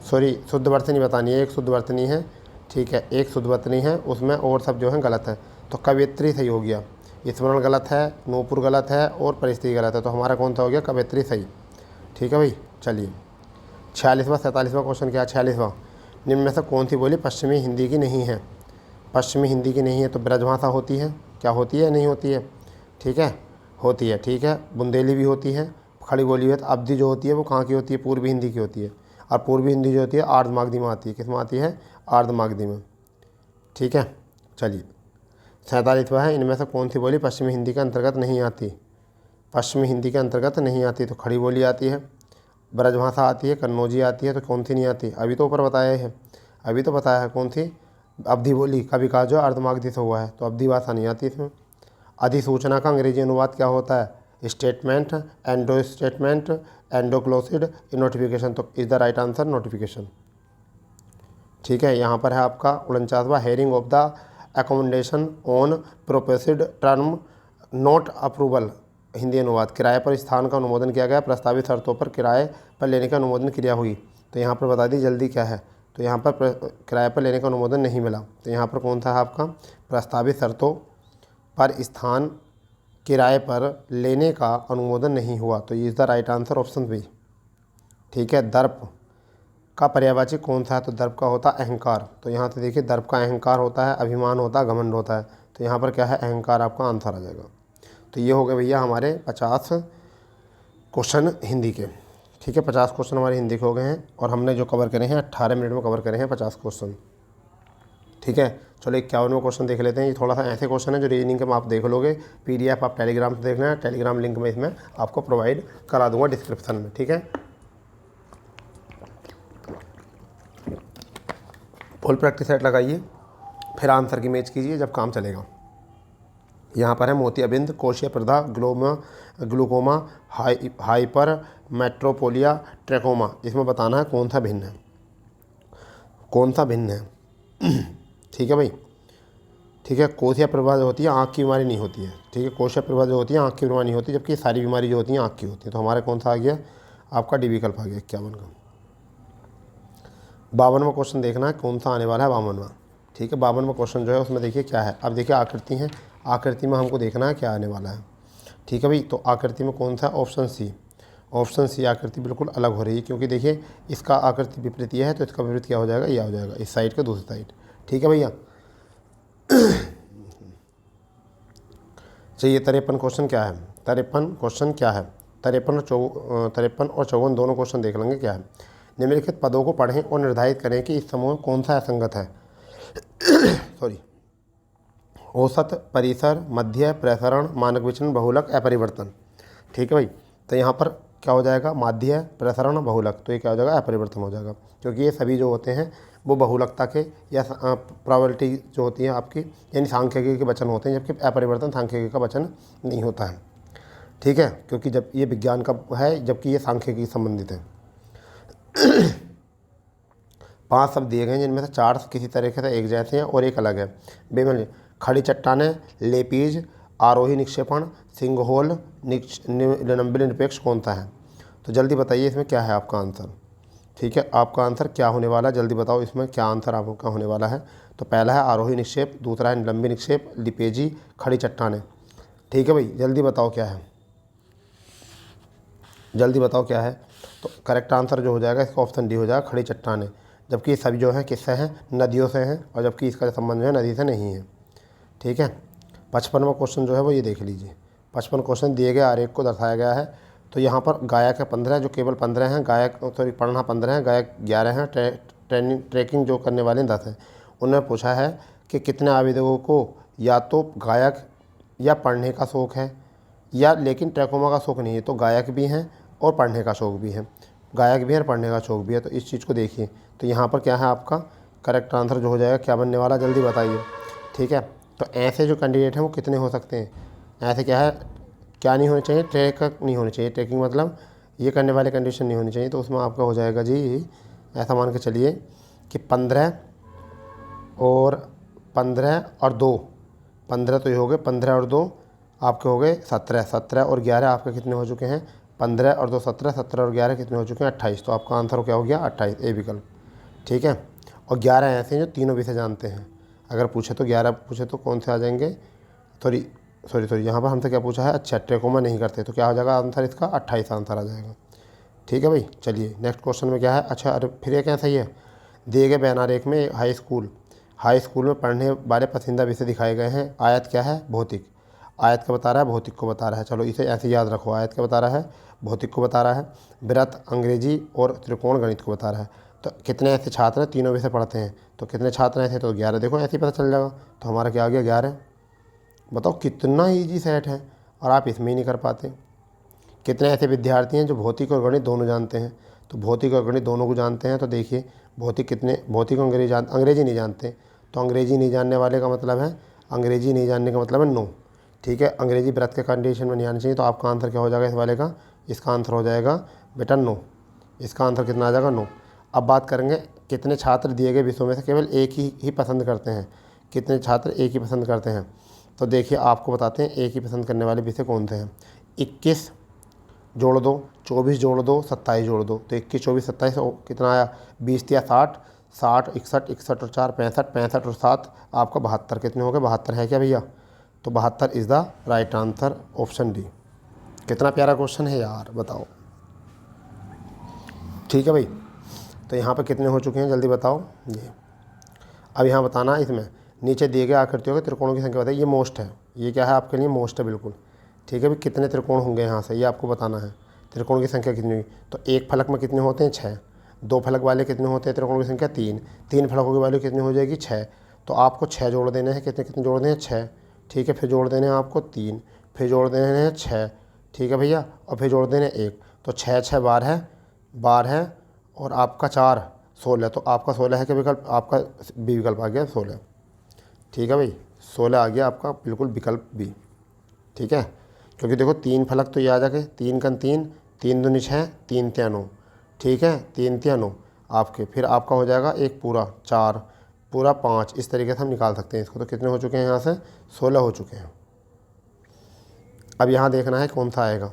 सॉरी, शुद्ध वर्तनी बतानी है। एक शुद्ध वर्तनी है। ठीक है, एक शुद्ध वर्तनी है, उसमें और सब जो है गलत है। तो कवियत्री सही हो गया। स्मरण गलत है, नूपुर गलत है और परिस्थिति गलत है। तो हमारा कौन सा हो गया? कवियत्री सही। ठीक है भाई, चलिए 47वां क्वेश्चन क्या है? 46वां, निम्न में से कौन सी बोली पश्चिमी हिंदी की नहीं है? पश्चिमी हिंदी की नहीं है तो ब्रजभाषा होती है। क्या होती है? नहीं होती है। ठीक है, होती है। ठीक है, बुंदेली भी होती है, खड़ी बोली है। तो अवधि जो होती है वो कहाँ की होती है? पूर्वी हिंदी की होती है। और पूर्वी हिंदी जो होती है आर्ध मागधी में आती है। किस में आती है? आर्ध मागधी में। ठीक है, चलिए 47वां है, इनमें से कौन सी बोली पश्चिमी हिंदी के अंतर्गत नहीं आती? पश्चिमी हिंदी के अंतर्गत नहीं आती। तो खड़ी बोली आती है, ब्रजभाषा आती है, कन्नौजी आती है। तो कौन सी नहीं आती? अभी तो ऊपर बताया है, अभी तो बताया है कौन सी? अवधि बोली का विकास जो अर्धमागधी से हुआ है, तो अवधि भाषा नहीं आती इसमें। अधिसूचना का अंग्रेजी अनुवाद क्या होता है? Statement, endorsement, enclosed, notification. तो is the right answer notification. ठीक है, यहाँ पर है आपका 49वां, hearing of the accommodation on proposed term not approval. Hindi अनुवाद, किराए पर स्थान का अनुमोदन किया गया, प्रस्तावित शर्तों पर किराए पर लेने का अनुमोदन क्रिया हुई। तो यहाँ पर बता दी जल्दी क्या है? तो यहाँ पर किराए पर लेने का अनुमोदन नहीं मिला। तो यहाँ पर कौन सा है आपका? प्रस्तावित शर्तों पर स्थान किराए पर लेने का अनुमोदन नहीं हुआ। तो is the right answer option B. ठीक है, दर्प का पर्यायवाची कौन सा है? तो दर्प का होता है अहंकार। तो यहाँ से देखिए, दर्प का अहंकार होता है, अभिमान होता है, घमंड होता है। तो यहाँ पर क्या है? अहंकार आपका आंसर आ जाएगा। तो ये हो गए भैया हमारे 50 क्वेश्चन हिंदी के। ठीक है, 50 क्वेश्चन हमारे हिंदी के हो गए हैं और हमने जो कवर करे हैं 18 मिनट में कवर करे हैं 50 क्वेश्चन। ठीक है, चलो 51वां क्वेश्चन देख लेते हैं। ये थोड़ा सा ऐसे क्वेश्चन है जो रीजनिंग के आप देख लोगे। PDF आप टेलीग्राम से देखना है, टेलीग्राम लिंक में इसमें आपको प्रोवाइड करा दूंगा डिस्क्रिप्शन में। ठीक है, फुल प्रैक्टिस सेट लगाइए, फिर आंसर की मैच कीजिए, जब काम चलेगा। यहाँ पर है मोतियाबिंद, कोशिया प्रदा, ग्लूकोमा, हाइपर मेट्रोपोलिया, ट्रैकोमा। इसमें बताना है कौन सा भिन्न है, कौन सा भिन्न है। ठीक है भाई, ठीक है। कोशिया प्रभा जो होती है आँख की बीमारी नहीं होती है। ठीक है, कोशिया प्रभा जो होती है आँख की बीमारी नहीं होती, जबकि सारी बीमारी जो होती है आँख की होती है। तो हमारा कौन सा आ गया? आपका डी विकल्प आ गया 51 का। 52वां क्वेश्चन देखना है कौन सा आने वाला है 52वां। ठीक है, 52वां क्वेश्चन जो है उसमें देखिए क्या है। अब देखिए आकृति है, आकृति में हमको देखना है क्या आने वाला है। ठीक है भाई, तो आकृति में कौन सा? Option C. ऑप्शन सी आकृति बिल्कुल अलग हो रही है, क्योंकि देखिए इसका आकृति विपरीत यह है, तो इसका विपरीत क्या हो जाएगा? यह हो जाएगा, इस साइड का दूसरी साइड। ठीक है भैया। चलिए 53 क्वेश्चन क्या है? 53 क्वेश्चन क्या है? 53 और 54 दोनों क्वेश्चन देख लेंगे क्या है। निम्नलिखित पदों को पढ़ें और निर्धारित करें कि इस समूह में कौन सा असंगत है। सॉरी, औसत, परिसर, मध्य, प्रसरण, मानक विचलन, बहुलक, अपरिवर्तन। ठीक है भाई, तो यहाँ पर क्या हो जाएगा? माध्य, प्रसरण, बहुलक। तो ये क्या हो जाएगा? अपरिवर्तन हो जाएगा, क्योंकि ये सभी जो होते हैं वो बहुलकता के या प्रोबेबिलिटी जो होती है आपकी, यानी सांख्यिकी के वचन होते हैं, जबकि अपरिवर्तन सांख्यिकी का वचन नहीं होता है। ठीक है, क्योंकि जब ये विज्ञान का है जबकि ये सांख्यिकी संबंधित है। 5 शब्द दिए गए हैं जिनमें से 4 किसी तरीके से एक जैसे हैं और एक अलग है। बेमन खड़ी चट्टानें, लेपीज, आरोही निक्षेपण, सिंगहोल, लंबे निरपेक्ष कौन सा है? तो जल्दी बताइए इसमें क्या है आपका आंसर। ठीक है, आपका आंसर क्या होने वाला है, जल्दी बताओ इसमें क्या आंसर आपका होने वाला है। तो पहला है आरोही निक्षेप, दूसरा है लंबी निक्षेप, लिपेजी, खड़ी चट्टानें। ठीक है भाई, जल्दी बताओ क्या है, जल्दी बताओ क्या है। तो करेक्ट आंसर जो हो जाएगा इसका ऑप्शन डी हो जाएगा, खड़ी चट्टानें। जबकि ये सभी जो है किससे हैं, नदियों से हैं, और जबकि इसका संबंध जो है नदी से नहीं है। ठीक है, 55वां क्वेश्चन जो है वो ये देख लीजिए। 55 क्वेश्चन दिए गए आरेख को दर्शाया गया है। तो यहाँ पर गायक है 15, जो केवल 15 हैं, गायक सॉरी पढ़ना 15 हैं, गायक 11 हैं, ट्रैकिंग जो करने वाले 10 हैं। उन्होंने पूछा है कि कितने आवेदकों को या तो गायक या पढ़ने का शौक़ है, या लेकिन ट्रैकोमा का शौक़ नहीं है। तो गायक भी हैं और पढ़ने का शौक़ भी है, गायक भी है और पढ़ने का शौक़ भी है। तो इस चीज़ को देखिए। तो यहाँ पर क्या है आपका करेक्ट आंसर जो हो जाएगा, क्या बनने वाला, जल्दी बताइए। ठीक है, तो ऐसे जो कैंडिडेट हैं वो कितने हो सकते हैं, ऐसे क्या है, क्या नहीं होने चाहिए, ट्रैक नहीं होनी चाहिए। ट्रैकिंग मतलब ये करने वाले कंडीशन नहीं होनी चाहिए। तो उसमें आपका हो जाएगा जी, ऐसा मान के चलिए कि 15 और 2, 15 तो ये हो गए, 15 और 2 आपके हो गए 17, 17 और 11 आपके कितने हो चुके हैं, 15 और 2 17, 17 और 11 कितने हो चुके हैं, 28। तो आपका आंसर क्या हो गया, 28, ए विकल्प। ठीक है, और 11 ऐसे हैं जो तीनों विषय जानते हैं। अगर पूछे तो 11 पूछे तो कौन से आ जाएंगे, सॉरी यहाँ पर हमसे क्या पूछा है, अच्छा ट्रैकोमा नहीं करते, तो क्या हो जाएगा आंसर इसका 28 आंसर आ जाएगा। ठीक है भाई, चलिए नेक्स्ट क्वेश्चन में क्या है। अच्छा अरे फिर ये क्या सही है, दिए गए बयान आरेख में हाई स्कूल में पढ़ने वाले पसंदीदा विषय दिखाए गए हैं। आयत क्या है, भौतिक। आयत का बता रहा है, भौतिक को बता रहा है। चलो इसे ऐसे याद रखो, आयत का बता रहा है, भौतिक को बता रहा है, वृत्त अंग्रेजी और त्रिकोण गणित को बता रहा है। तो कितने ऐसे छात्र हैं, तीनों विषय पढ़ते हैं, तो कितने छात्र ऐसे, तो 11। देखो ऐसे ही पता चल जाएगा। तो हमारा क्या आ गया, 11। बताओ कितना ईजी सेट है और आप इसमें ही नहीं कर पाते। कितने ऐसे विद्यार्थी हैं जो भौतिक और गणित दोनों जानते हैं, तो भौतिक और गणित दोनों को जानते हैं। तो देखिए भौतिक और अंग्रेजी नहीं जानते। तो अंग्रेजी नहीं जानने वाले का मतलब है, अंग्रेजी नहीं जानने का मतलब है नो। ठीक है, अंग्रेजी व्रत के कंडीशन में नहीं आना चाहिए। तो आपका आंसर क्या हो जाएगा इस वाले का, इसका आंसर हो जाएगा बेटा नो। इसका आंसर कितना आ जाएगा, नो। अब बात करेंगे कितने छात्र दिए गए विषयों में से केवल एक ही पसंद करते हैं, कितने छात्र एक ही पसंद करते हैं। तो देखिए आपको बताते हैं एक ही पसंद करने वाले विषय कौन से हैं। 21 जोड़ दो, 24 जोड़ दो, 27 जोड़ दो। तो 21 24 27 कितना आया, 20 या 60, 60 61 61 और 4 65, 65 और 7 आपका 72। कितने हो गए, 72 है क्या भैया। तो 72 is the right answer, option D. कितना प्यारा क्वेश्चन है यार, बताओ। ठीक है भाई, तो यहाँ पर कितने हो चुके हैं जल्दी बताओ ये। अब यहाँ बताना इसमें नीचे दिए गए आकृतियों के त्रिकोणों की संख्या बताइए। ये मोस्ट है, ये क्या है आपके लिए, मोस्ट है बिल्कुल। ठीक है भाई, कितने त्रिकोण होंगे यहाँ से ये आपको बताना है। त्रिकोण की संख्या कितनी हुई, तो एक फलक में कितने होते हैं, 6। 2 फलक वाले कितने होते हैं त्रिकोण की संख्या, 3। 3 फलकों की वैल्यू कितनी हो जाएगी, 6। तो आपको 6 जोड़ देने हैं, कितने कितने जोड़ देने हैं, 6। ठीक है, फिर जोड़ देने हैं आपको 3, फिर जोड़ देने हैं 6। ठीक है भैया, और फिर जोड़ देने 1। तो 6 6 12 है और आपका 4 16। तो आपका 16 है क्या विकल्प, आपका बी विकल्प आ गया 16। ठीक है भाई, 16 आ गया आपका बिल्कुल विकल्प बी। ठीक है, क्योंकि देखो 3 फलक तो ये आ जाके 3 कन 3, 3 दूनी 6, 3 तिया 9। ठीक है, 3 तिया 9 आपके, फिर आपका हो जाएगा एक पूरा 4 पूरा 5। इस तरीके से हम निकाल सकते हैं इसको। तो कितने हो चुके हैं यहाँ से, 16 हो चुके हैं। अब यहाँ देखना है कौन सा आएगा।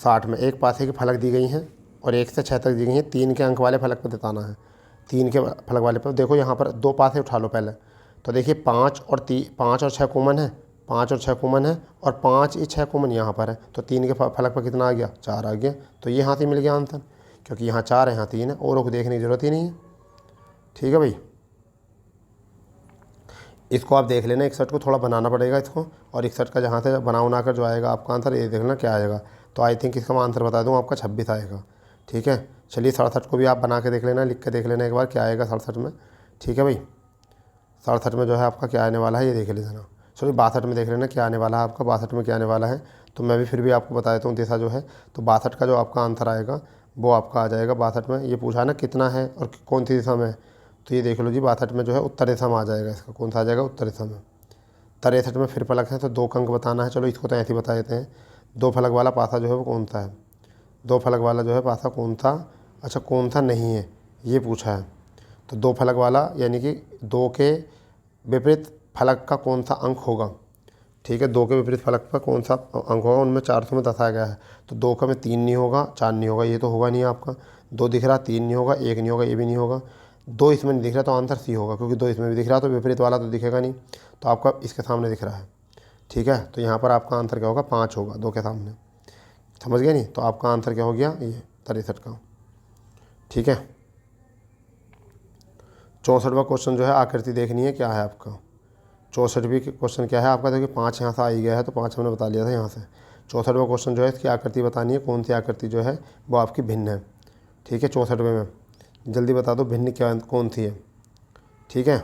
60 में एक पासे की फलक दी गई हैं और 1 से 6 तक दी गई हैं। 3 के अंक वाले फलक पर बताना है, 3 के फलक वाले पर। देखो यहाँ पर 2 पासे उठा लो पहले। तो देखिए 5 और 6 कॉमन है, 5 और 6 कॉमन है, और 5 ये 6 कॉमन यहाँ पर है। तो 3 के फलक पर कितना आ गया, 4 आ गया। तो ये यहाँ से मिल गया आंसर, क्योंकि यहाँ 4 है यहाँ 3 है, औरों को देखने की ज़रूरत ही नहीं है। ठीक है भाई, इसको आप देख लेना। 61 को थोड़ा बनाना पड़ेगा इसको, और 61 का जहाँ से बना कर जो आएगा आपका आंसर, ये देखना क्या आएगा। तो आई थिंक इसका मैं आंसर बता दूँ, आपका 26 आएगा। ठीक है, चलिए 67 को भी आप बना के देख लेना, लिख के देख लेना एक बार क्या आएगा 67 में। ठीक है भाई, 67 में जो है आपका क्या आने वाला है ये देख लेना। सॉरी 62 में देख लेना क्या आने वाला है आपका, 62 में क्या आने वाला है। तो मैं भी फिर भी आपको बता देता हूँ दिशा जो है। तो 62 का जो आपका आंसर आएगा वो आपका आ जाएगा 62 में। ये पूछा ना कितना है और कौन सी दिशा में, तो ये देख लो जी 62 में जो है उत्तर दिशा में आ जाएगा इसका। कौन सा आ जाएगा, उत्तर दिशा में। 63 में फिर फलक है, तो 2 अंक बताना है। चलो इसको तो ऐसे ही बता देते हैं। दो फलक वाला पासा जो है वो कौन सा है, दो फलक वाला जो है पासा कौन सा, अच्छा कौन सा नहीं है ये पूछा है। तो दो फलक वाला यानी कि दो के विपरीत फलक का कौन सा अंक होगा, ठीक है, दो के विपरीत फलक पर कौन सा अंक होगा, उनमें 400 में 10 आ गया है। तो दो का में 3 नहीं होगा, 4 नहीं होगा, ये तो होगा नहीं आपका। दो दिख रहा, 3 नहीं होगा, 1 नहीं होगा, ये भी नहीं होगा। दो इसमें नहीं दिख रहा तो आंसर सी होगा, क्योंकि दो इसमें भी दिख रहा तो विपरीत वाला तो दिखेगा नहीं, तो आपका इसके सामने दिख रहा है, ठीक है। तो यहाँ पर आपका आंसर क्या होगा, 5 होगा दो के सामने, समझ गए नहीं। तो आपका आंसर क्या हो गया, ये 63 का, ठीक है। 64वां क्वेश्चन जो है आकृति देखनी है, क्या है आपका 64वीं क्वेश्चन क्या है आपका, देखिए 5 यहाँ से आ ही गया है तो 5 हमने बता लिया था यहाँ से। 64वां क्वेश्चन जो है इसकी आकृति बतानी है, कौन सी आकृति जो है वो आपकी भिन्न है, ठीक है। 64वें में जल्दी बता दो भिन्न क्या कौन सी है, ठीक है।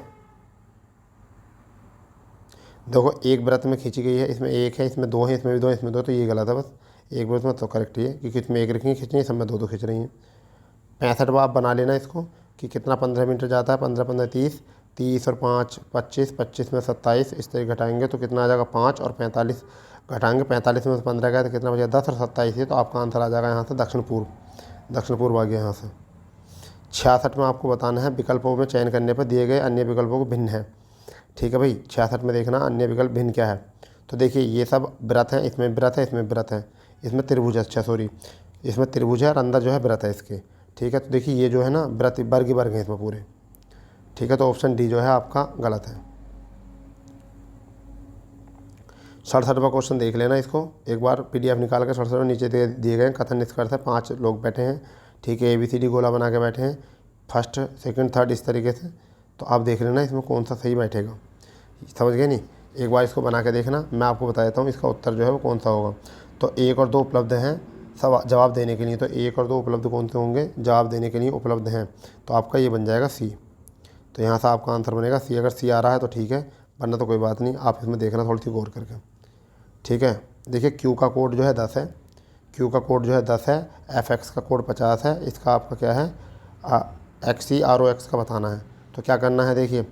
देखो एक वृत्त में खींची गई है, इसमें एक है, इसमें दो है, इसमें भी दो, इसमें दो, तो ये गलत है। बस एक वृत्त में तो करेक्ट ही है, क्योंकि इसमें एक रखी खींच रही है, सब में दो दो खींच रही हैं। 65वां आप बना लेना इसको कि कितना 15 मीटर जाता है, 15 15 30, 30 और 5 25, 25 में 27, इस तरह घटाएंगे तो कितना आ जाएगा 5 और 45 घटाएंगे, 45 में से 15 गया तो कितना बचा 10 और 27 है, तो आपका आंसर आ जाएगा यहाँ से दक्षिण पूर्व, दक्षिण पूर्व आ गया यहाँ से। 66 में आपको बताना है विकल्पों में चयन करने पर दिए गए अन्य विकल्पों को भिन्न है, ठीक है भाई। 66 में देखना अन्य विकल्प भिन्न क्या है, तो देखिए ये सब व्रत है, इसमें व्रत है, इसमें व्रत है, इसमें त्रिभुज है, अच्छा सॉरी इसमें त्रिभुज है और अंदर जो है व्रत है इसके, ठीक है। तो देखिए ये जो है ना व्रत वर्ग ही वर्ग है इसमें पूरे, ठीक है। तो ऑप्शन डी जो है आपका गलत है। 67वां क्वेश्चन देख लेना इसको एक बार PDF निकाल कर, 67 नीचे दिए गए कथन निष्कर्ष है, 5 लोग बैठे हैं, ठीक है, ABCD गोला बना के बैठे हैं, फर्स्ट सेकंड थर्ड इस तरीके से। तो आप देख लेना इसमें कौन सा सही बैठेगा, समझ गए नहीं। एक बार इसको बना के देखना, मैं आपको बता देता हूँ इसका उत्तर जो है वो कौन सा होगा। तो 1 और 2 उपलब्ध हैं सब जवाब देने के लिए, तो 1 और 2 उपलब्ध कौन से होंगे, जवाब देने के लिए उपलब्ध हैं, तो आपका ये बन जाएगा सी। तो यहाँ से आपका आंसर बनेगा सी। अगर सी आ रहा है तो ठीक है, वरना तो कोई बात नहीं, आप इसमें देखना थोड़ी सी गौर करके, ठीक है। देखिए क्यू का कोड जो है 10 है, क्यू का कोड जो है 10 है, FX का कोड 50 है, इसका आपका क्या है XCROX का बताना है। तो क्या करना है, देखिए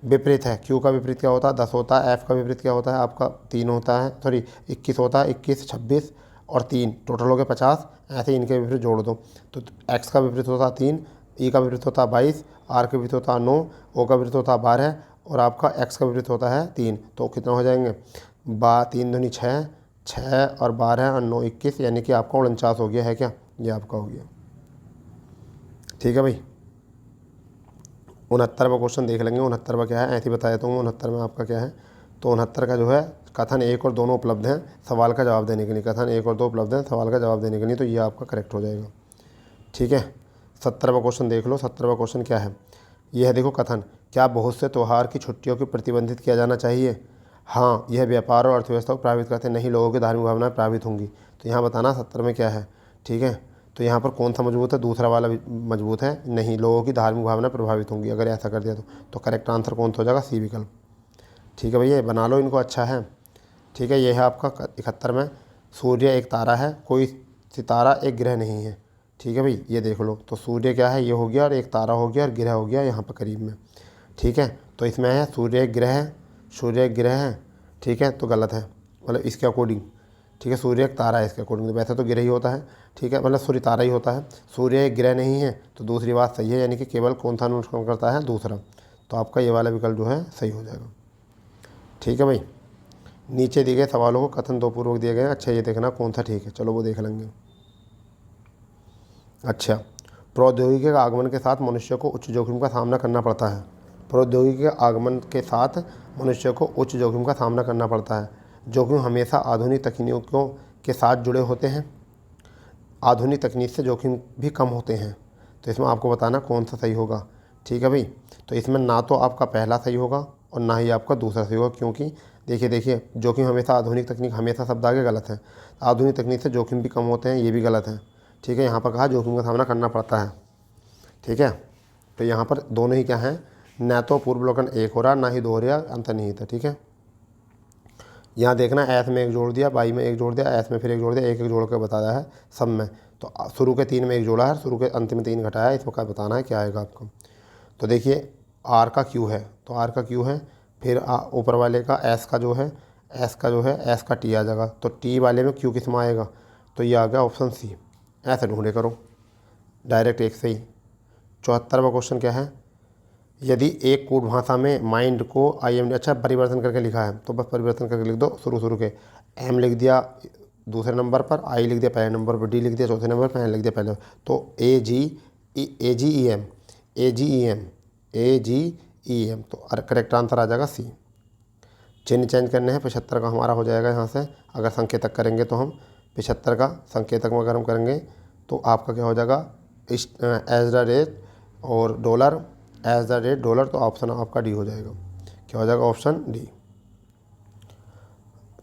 विपरीत है, क्यू का विपरीत क्या होता है 10 होता है, F का विपरीत क्या होता है आपका 3 होता है, सॉरी 21 होता है, 21 26 और 3 टोटल हो गए 50, ऐसे इनके विपरीत जोड़ दो। तो X का विपरीत होता है 3, E का विपरीत होता है 22, R का विपरीत होता है 9, O का विपरीत होता है 12 और आपका X का विपरीत होता है 3। तो कितना हो जाएंगे 3 दूनी 6, 6 और 12 और 9 21, यानी कि आपका 49 हो गया है, क्या ये आपका हो गया, ठीक है भाई। 69वां क्वेश्चन देख लेंगे। 69वां क्या है ऐसे ही बता देता हूँ। 69 में आपका क्या है, तो 69 का जो है कथन 1 और 2 उपलब्ध हैं सवाल का जवाब देने के लिए, कथन 1 और 2 उपलब्ध हैं सवाल का जवाब देने के लिए, तो ये आपका करेक्ट हो जाएगा, ठीक है। 70वां क्वेश्चन देख लो। 70वां क्वेश्चन क्या है, यह है देखो कथन, क्या बहुत से त्यौहार की छुट्टियों को प्रतिबंधित किया जाना चाहिए, हाँ यह व्यापार और अर्थव्यवस्था को प्रभावित करते, नहीं लोगों की धार्मिक भावनाएं प्रभावित होंगी। तो यहाँ बताना 70 में क्या है, ठीक है। तो यहाँ पर कौन सा मजबूत है, दूसरा वाला भी मजबूत है, नहीं लोगों की धार्मिक भावना प्रभावित होंगी। अगर ऐसा कर दिया तो करेक्ट आंसर कौन सा हो जाएगा, सी विकल्प, ठीक है भैया बना लो इनको, अच्छा है, ठीक है। ये है आपका 71 में, सूर्य एक तारा है, कोई सितारा एक ग्रह नहीं है, ठीक है भाई ये देख लो। तो सूर्य क्या है, ये हो गया, और एक तारा हो गया, और ग्रह हो गया यहाँ पर करीब में, ठीक है। तो इसमें है सूर्य एक ग्रह है, सूर्य एक ग्रह है, ठीक है, तो गलत है मतलब इसके अकॉर्डिंग, ठीक है। सूर्य एक तारा है इसके अकॉर्डिंग, वैसे तो ग्रह ही होता है, ठीक है, मतलब सूर्य तारा ही होता है, सूर्य एक ग्रह नहीं है, तो दूसरी बात सही है, यानी कि केवल कौन सा अनुसरण करता है, दूसरा। तो आपका ये वाला विकल्प जो है सही हो जाएगा, ठीक है भाई। नीचे दिए गए सवालों को कथन 2 पूर्वक दिए गए हैं, अच्छा ये देखना कौन सा ठीक है, चलो वो देख लेंगे। अच्छा, प्रौद्योगिकी के आगमन के साथ मनुष्य को उच्च जोखिम का सामना करना पड़ता है, प्रौद्योगिकी के आगमन के साथ मनुष्य को उच्च जोखिम का सामना करना पड़ता है, जोखिम हमेशा आधुनिक तकनीकों के साथ जुड़े होते हैं, आधुनिक तकनीक से जोखिम भी कम होते हैं। तो इसमें आपको बताना कौन सा सही होगा, ठीक है भाई। तो इसमें ना तो आपका पहला सही होगा और ना ही आपका दूसरा सही होगा, क्योंकि देखिए जोखिम हमेशा आधुनिक तकनीक हमेशा शब्द आगे गलत है, आधुनिक तकनीक से जोखिम भी कम होते हैं, ये भी गलत है, ठीक है। यहाँ पर कहा जोखिम का सामना करना पड़ता है, ठीक है। तो यहाँ पर दोनों ही क्या हैं, न तो पूर्वलोकन 1 हो रहा, ना ही 2 हो रहा, अंतर्निहित है, ठीक है। यहाँ देखना एस में 1 जोड़ दिया, बाई में 1 जोड़ दिया, एस में फिर 1 जोड़ दिया, एक जोड़ कर बताया है सब में। तो शुरू के 3 में 1 जोड़ा है, शुरू के अंत में 3 घटाया है, इसमें क्या बताना है क्या आएगा आपको। तो देखिए आर का क्यू है, तो आर का क्यू है, फिर ऊपर वाले का एस का जो है एस का जो है एस का टी आ जाएगा, तो टी वाले में क्यू किस में आएगा, तो ये आ गया ऑप्शन सी। ऐसे ढूंढे करो डायरेक्ट एक से ही। 74वां क्वेश्चन क्या है, यदि एक कोड भाषा में माइंड को IMD अच्छा परिवर्तन करके लिखा है तो बस परिवर्तन करके लिख दो, शुरू के एम लिख दिया दूसरे नंबर पर, आई लिख दिया पहले नंबर पर, डी लिख दिया चौथे नंबर पर, एन लिख दिया पहले, तो ए जी ई एम, तो करेक्ट आंसर आ जाएगा सी। चिन्ह चेंज करने हैं, 75 का हमारा हो जाएगा यहाँ से, अगर संकेतक करेंगे तो हम 75 का संकेतक में अगर हम करेंगे तो आपका क्या हो जाएगा, एज द रेट और dollar, as the rate dollar, तो ऑप्शन आपका डी हो जाएगा। क्या हो जाएगा, ऑप्शन डी।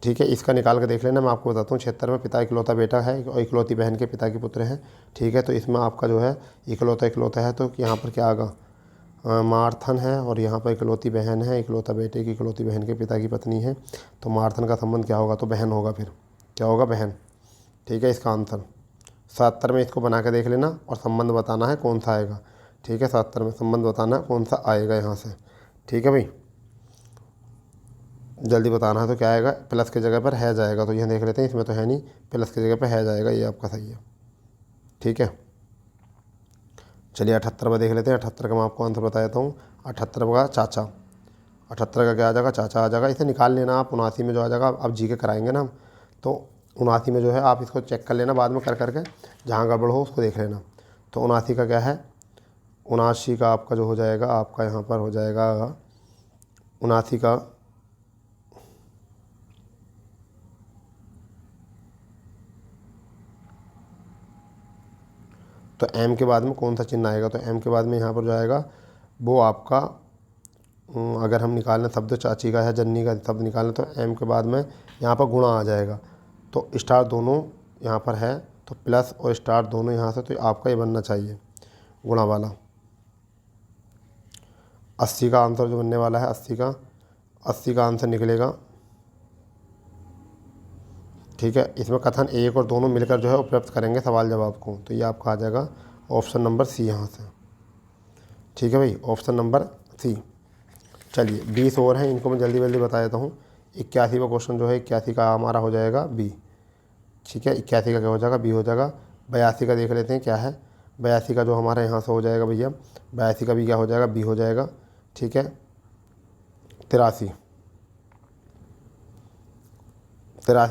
ठीक है, इसका निकाल के देख लेना, मैं आपको बताता हूँ। 76 में पिता इकलौता बेटा है और इकलौती बहन के पिता के पुत्र हैं। ठीक है, तो इसमें आपका जो है इकलौता है, तो यहाँ पर क्या आएगा, मार्थन है, और यहाँ पर इकलौती बहन है, इकलौता बेटे की इकलौती बहन के पिता की पत्नी है, तो मार्थन का संबंध क्या होगा, तो बहन होगा, फिर क्या होगा, बहन। ठीक है, इसका आंसर 77 में इसको बना के देख लेना और संबंध बताना है कौन सा आएगा। ठीक है, 77 में संबंध बताना है कौन सा आएगा यहाँ से। ठीक है भाई, जल्दी बताना है, तो क्या आएगा, प्लस की जगह पर है जाएगा, तो यह देख लेते हैं, इसमें तो है नहीं, प्लस की जगह पर है जाएगा, ये आपका सही है। ठीक है, चलिए 78 में देख लेते हैं। 78 का मैं आपको आंसर बता देता हूँ। 78 का चाचा, 78 का क्या आ जाएगा, चाचा आ जाएगा। इसे निकाल लेना आप, 79 में जो आ जाएगा, अब जी के कराएंगे ना हम, तो 79 में जो है आप इसको चेक कर लेना बाद में कर करके, जहाँ गड़बड़ हो उसको देख लेना। तो 79 का क्या है, 79 का आपका जो हो जाएगा, आपका यहाँ पर हो जाएगा 79 का, तो एम के बाद में कौन सा चिन्ह आएगा, तो एम के बाद में यहाँ पर जो आएगा वो आपका, अगर हम निकालें शब्द चाची का है, जन्नी का शब्द निकालें, तो एम के बाद में यहाँ पर गुणा आ जाएगा, तो स्टार दोनों यहाँ पर है, तो प्लस और स्टार दोनों यहाँ से, तो आपका ये बनना चाहिए गुणा वाला। 80 का आंसर जो बनने वाला है, 80 का आंसर निकलेगा। ठीक है, इसमें कथन एक और दोनों मिलकर जो है उपलब्ध करेंगे सवाल जवाब को, तो ये आपका आ जाएगा ऑप्शन नंबर सी यहाँ से। ठीक है भाई, ऑप्शन नंबर सी। चलिए 20 और हैं, इनको मैं जल्दी जल्दी बता देता हूँ। 81वां क्वेश्चन जो है, 81 का हमारा हो जाएगा बी। ठीक है, 81 का क्या हो जाएगा, बी हो जाएगा। 82 का देख लेते हैं क्या है, 82 का जो हमारा यहाँ से हो जाएगा भैया, 82 का भी क्या हो जाएगा, बी हो जाएगा। ठीक है, 83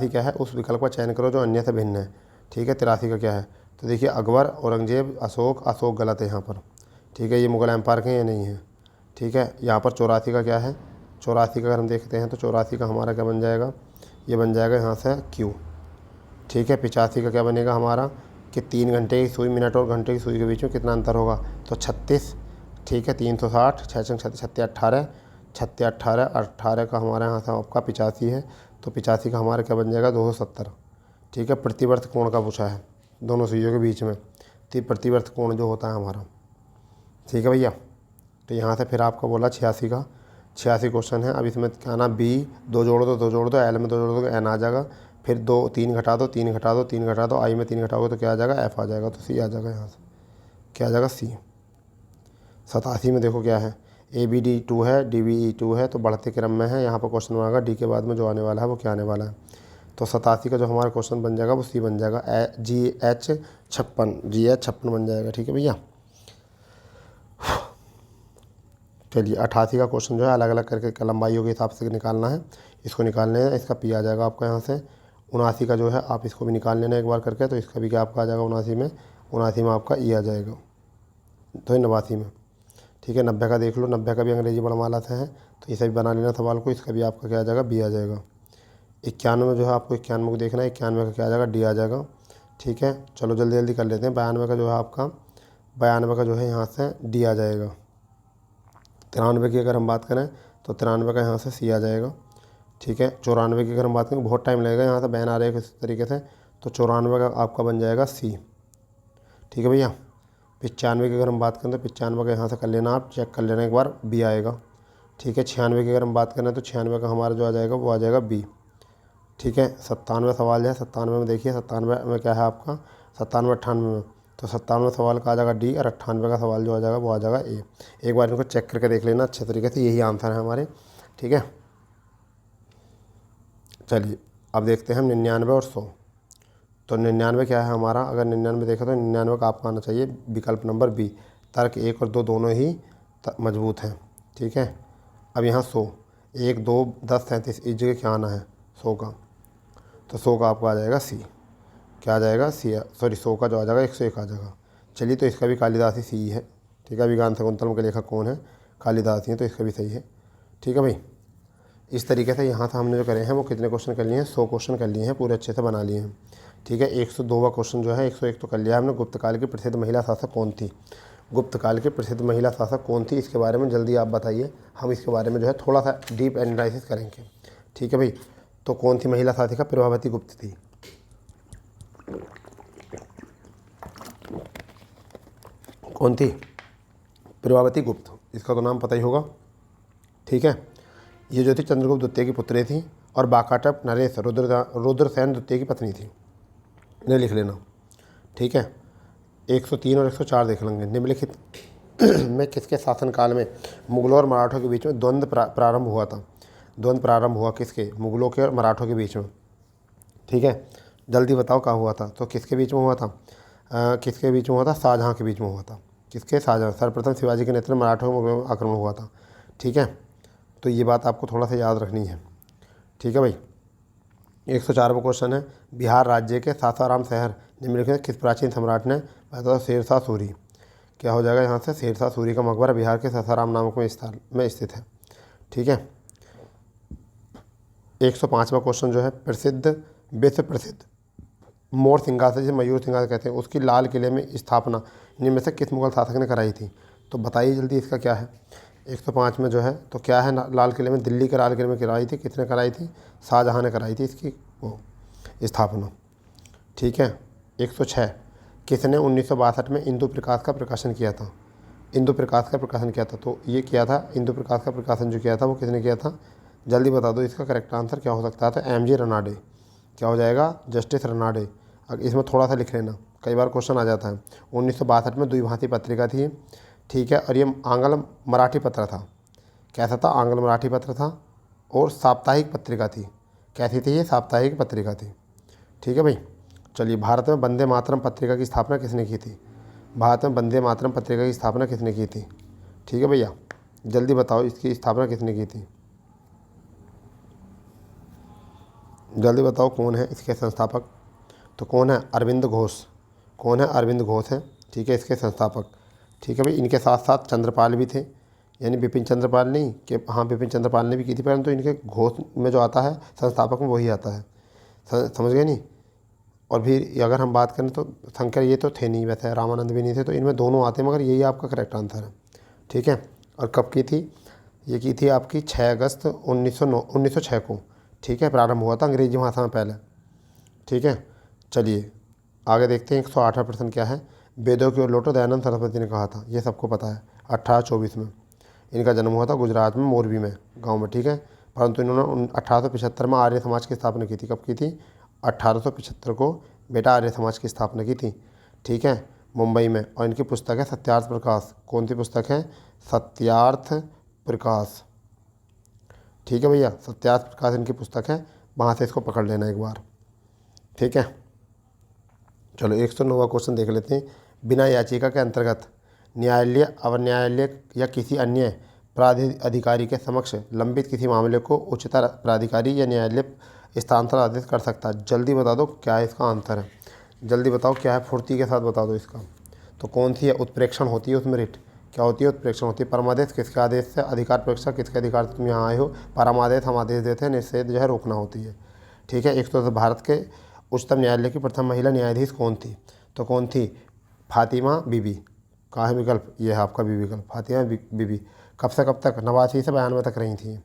क्या है, उस विकल्प का चयन करो जो अन्य से भिन्न है। ठीक है, 83 का क्या है, तो देखिए अकबर, औरंगजेब, अशोक गलत है यहाँ पर। ठीक है, ये मुगल एम्पायर के ये नहीं है। ठीक है, यहाँ पर 84 का क्या है, 84 का अगर हम देखते हैं तो 84 का हमारा क्या बन जाएगा, ये बन जाएगा यहाँ से क्यू। ठीक है, 85 का क्या बनेगा हमारा, कि 3 घंटे की सुई, मिनट और घंटे की सुई के बीच में कितना अंतर होगा, तो 36। ठीक है, 360, 6 36, 18, 36 18, 18 का हमारे यहाँ से आपका 85 है, तो 85 का हमारा क्या बन जाएगा, 270। ठीक है, प्रतिवर्त कोण का पूछा है दोनों सुइयों के बीच में, तो प्रतिवर्त कोण जो होता है हमारा। ठीक है भैया, तो यहाँ से फिर आपका बोला 86 का, 86 क्वेश्चन है। अब इसमें क्या ना, बी 2 जोड़ दो, एल में 2 जोड़ दो, एन आ जाएगा, फिर 2 3 घटा दो, 3 घटा दो, 3 घटा दो, आई में 3 घटाओगे तो क्या आ जाएगा, एफ आ जाएगा, तो सी आ जाएगा यहाँ से, क्या आ जाएगा, सी। 87 में देखो क्या है, ABD2 है, DBE2 है, तो बढ़ते क्रम में है, यहाँ पर क्वेश्चन बनेगा डी के बाद में जो आने वाला है वो क्या आने वाला है, तो 87 का जो हमारा क्वेश्चन बन जाएगा वो सी बन जाएगा, GH 56 बन जाएगा। ठीक है भैया, चलिए 88 का क्वेश्चन जो है अलग अलग करके लंबाइयों के हिसाब से निकालना है, इसको निकालने हैं, इसका पी आ जाएगा आपका यहाँ से। 79 का जो है आप इसको भी निकाल लेना एक बार करके, तो इसका भी क्या आपका आ जाएगा 79 में आपका ई आ जाएगा, तो 89 में। ठीक है, 90 का देख लो, 90 का भी अंग्रेजी वर्णमाला से है, तो इसे भी बना लेना सवाल को, इसका भी आपका क्या आ जाएगा, बी आ जाएगा। 91 में जो है आपको 91 को देखना है, 91 का क्या आ जाएगा, डी आ जाएगा। ठीक है, चलो जल्दी जल्दी कर लेते हैं। 92 का जो है आपका, 92 का जो है यहाँ से डी आ जाएगा। 93 की अगर हम बात करें तो 93 का यहाँ से सी आ जाएगा। ठीक है, 94 की अगर हम बात करें बहुत टाइम लगेगा, यहाँ से बैन आ रहे हैं इस तरीके से, तो 94 का आपका बन जाएगा सी। ठीक है भैया, 95 की अगर हम बात करें तो 95 का यहाँ से कर लेना, आप चेक कर लेना एक बार, बी आएगा। ठीक है, 96 की अगर हम बात करें तो 96 का हमारा जो आ जाएगा वो आ जाएगा बी। ठीक है, 97 सवाल है, 97 में देखिए, 97 में क्या है आपका, 97 98 में, तो 97 सवाल का आ जाएगा डी, और 98 का सवाल जो आ जाएगा वो आ जाएगा ए। एक बार इनको चेक करके देख लेना अच्छे तरीके से, यही आंसर है हमारे। ठीक है, चलिए अब देखते हैं हम 99 और 100। तो 99 क्या है हमारा, अगर 99 देखा तो 99 का आपका आना चाहिए विकल्प नंबर बी। तर्क 1 और 2 दोनों ही मजबूत हैं, ठीक है। अब यहाँ 100, 1 2 10 37, इस जगह क्या आना है 100 का, तो 100 का आपका आ जाएगा सी। क्या आ जाएगा सी, सॉरी 100 का जो आ जाएगा 101 आ जाएगा। चलिए तो इसका भी कालिदास ही सी है, ठीक है। अभिज्ञान शाकुंतलम के लेखक कौन है, कालिदास ही है, तो इसका भी सही है, ठीक है भाई। इस तरीके से यहाँ से हमने जो करे हैं वो कितने क्वेश्चन कर लिए हैं, 100 क्वेश्चन कर लिए हैं, पूरे अच्छे से बना लिए हैं, ठीक है। 102वां क्वेश्चन जो है 101 तो कर लिया हमने। गुप्त काल की प्रसिद्ध महिला शासक कौन थी, गुप्त काल की प्रसिद्ध महिला शासक कौन थी, इसके बारे में जल्दी आप बताइए। हम इसके बारे में जो है थोड़ा सा डीप एनालिसिस करेंगे, ठीक है भाई। तो कौन थी महिला शासिका, प्रभावती गुप्त थी। कौन थी, प्रभावती गुप्त, इसका तो नाम पता ही होगा, ठीक है। ये जो थी चंद्रगुप्त द्वितीय की पुत्री थी और बाकाटप नरेश रुद्रसेन द्वितीय की पत्नी थी, इन्हें लिख लेना, ठीक है। 103 और 104 देख लेंगे। निम्नलिखित में किसके शासनकाल में मुगलों और मराठों के बीच में द्वंद्व प्रारंभ हुआ था, द्वंद्व प्रारंभ हुआ किसके, मुगलों के और मराठों के बीच में, ठीक है। जल्दी बताओ क्या हुआ था, तो किसके बीच में हुआ था, किसके बीच में हुआ था, शाहजहाँ के बीच में हुआ था। किसके, शाहजहाँ। सर्वप्रथम शिवाजी के नेतृत्व में मराठों में मुगलों का आक्रमण हुआ था, ठीक है। तो ये बात आपको थोड़ा सा याद रखनी है, ठीक है भाई। 104वां क्वेश्चन है, बिहार राज्य के सासाराम शहर निम्नलिखित किस प्राचीन सम्राट ने बताओ, शेरशाह सूरी। क्या हो जाएगा यहाँ से, शेरशाह सूरी का मकबरा बिहार के सासाराम नामक में स्थित है, ठीक है। 105वां क्वेश्चन जो है, प्रसिद्ध विश्व प्रसिद्ध मोर सिंहासन जिसे मयूर सिंहासन कहते हैं, उसकी लाल किले में स्थापना इनमें में से किस मुगल शासक ने कराई थी। तो बताइए जल्दी इसका क्या है। 105 में जो है तो क्या है, लाल किले में, दिल्ली के लाल किले में कराई थी, किसने कराई थी, शाहजहाँ ने कराई थी इसकी वो स्थापना, ठीक है। 106, किसने 1962 में इंदु प्रकाश का प्रकाशन किया था, इंदु प्रकाश का प्रकाशन किया था। तो ये किया था, इंदु प्रकाश का प्रकाशन जो किया था वो किसने किया था, जल्दी बता दो इसका करेक्ट आंसर क्या हो सकता है। तो एम.जी. रनाडे। क्या हो जाएगा, जस्टिस रनाडे। अब इसमें थोड़ा सा लिख लेना, कई बार क्वेश्चन आ जाता है। 1962 में द्विभाषी पत्रिका थी, ठीक है। और ये आंग्ल मराठी पत्र था, कैसा था, आंग्ल मराठी पत्र था और साप्ताहिक पत्रिका थी। कैसी थी ये, साप्ताहिक पत्रिका थी, ठीक है भाई। चलिए, भारत में वंदे मातरम पत्रिका की स्थापना किसने की थी, भारत में वंदे मातरम पत्रिका की स्थापना किसने की थी, ठीक है भैया। जल्दी बताओ इसकी स्थापना किसने की थी, जल्दी बताओ कौन है इसके संस्थापक। तो कौन है, अरविंद घोष। कौन है, अरविंद घोष है, ठीक है, इसके संस्थापक, ठीक है भाई। इनके साथ साथ चंद्रपाल भी थे, यानी बिपिन चंद्रपाल नहीं कि हाँ बिपिन चंद्रपाल ने भी की थी, परंतु इनके घोष में जो आता है संस्थापक में वही आता है, समझ गए नहीं। और भी अगर हम बात करें तो शंकर ये तो थे नहीं, वैसे रामानंद भी नहीं थे, तो इनमें दोनों आते हैं, मगर यही आपका करेक्ट आंसर है, ठीक है। और कब की थी, ये की थी आपकी 6 अगस्त 1906 को, ठीक है, प्रारंभ हुआ था अंग्रेजी भाषा में पहले, ठीक है। चलिए आगे देखते हैं। 108वां प्रश्न क्या है, वेदों की ओर लौटो दयानंद सरस्वती ने कहा था, ये सबको पता है। 1824 में इनका जन्म हुआ था गुजरात में, मोरबी में गांव में, ठीक है। परंतु इन्होंने 1875 में आर्य समाज की स्थापना की थी। कब की थी, 1875 को बेटा आर्य समाज की स्थापना की थी, ठीक है, मुंबई में। और इनकी पुस्तक है सत्यार्थ प्रकाश। कौन सी पुस्तक है, सत्यार्थ प्रकाश, ठीक है भैया, सत्यार्थ प्रकाश इनकी पुस्तक है, वहाँ से इसको पकड़ लेना एक बार, ठीक है। चलो 109वां क्वेश्चन देख लेते हैं। बिना याचिका के अंतर्गत न्यायालय, अवन्यायालय या किसी अन्य प्राधिकारी के समक्ष लंबित किसी मामले को उच्चतर प्राधिकारी या न्यायालय स्थानांतरण आदेश कर सकता है। जल्दी बता दो क्या है इसका आंसर है, जल्दी बताओ क्या है, फुर्ती के साथ बता दो इसका। तो कौन सी है, उत्प्रेक्षण होती है उसमें रिट, क्या होती है, उत्प्रेक्षण होती है। परमादेश किसके आदेश से, अधिकार परीक्षा किसके अधिकार से तुम यहाँ आए हो, परमादेश हम आदेश देते हैं, निषेध जो है रोकना होती है, ठीक है। 110 भारत के उच्चतम न्यायालय की प्रथम महिला न्यायाधीश कौन थी, तो कौन थी, फातिमा बीबी। कहाँ है विकल्प, ये है आपका बी विकल्प, फातिमा बीबी। कब से कब तक, 89 से 92 तक रही थी,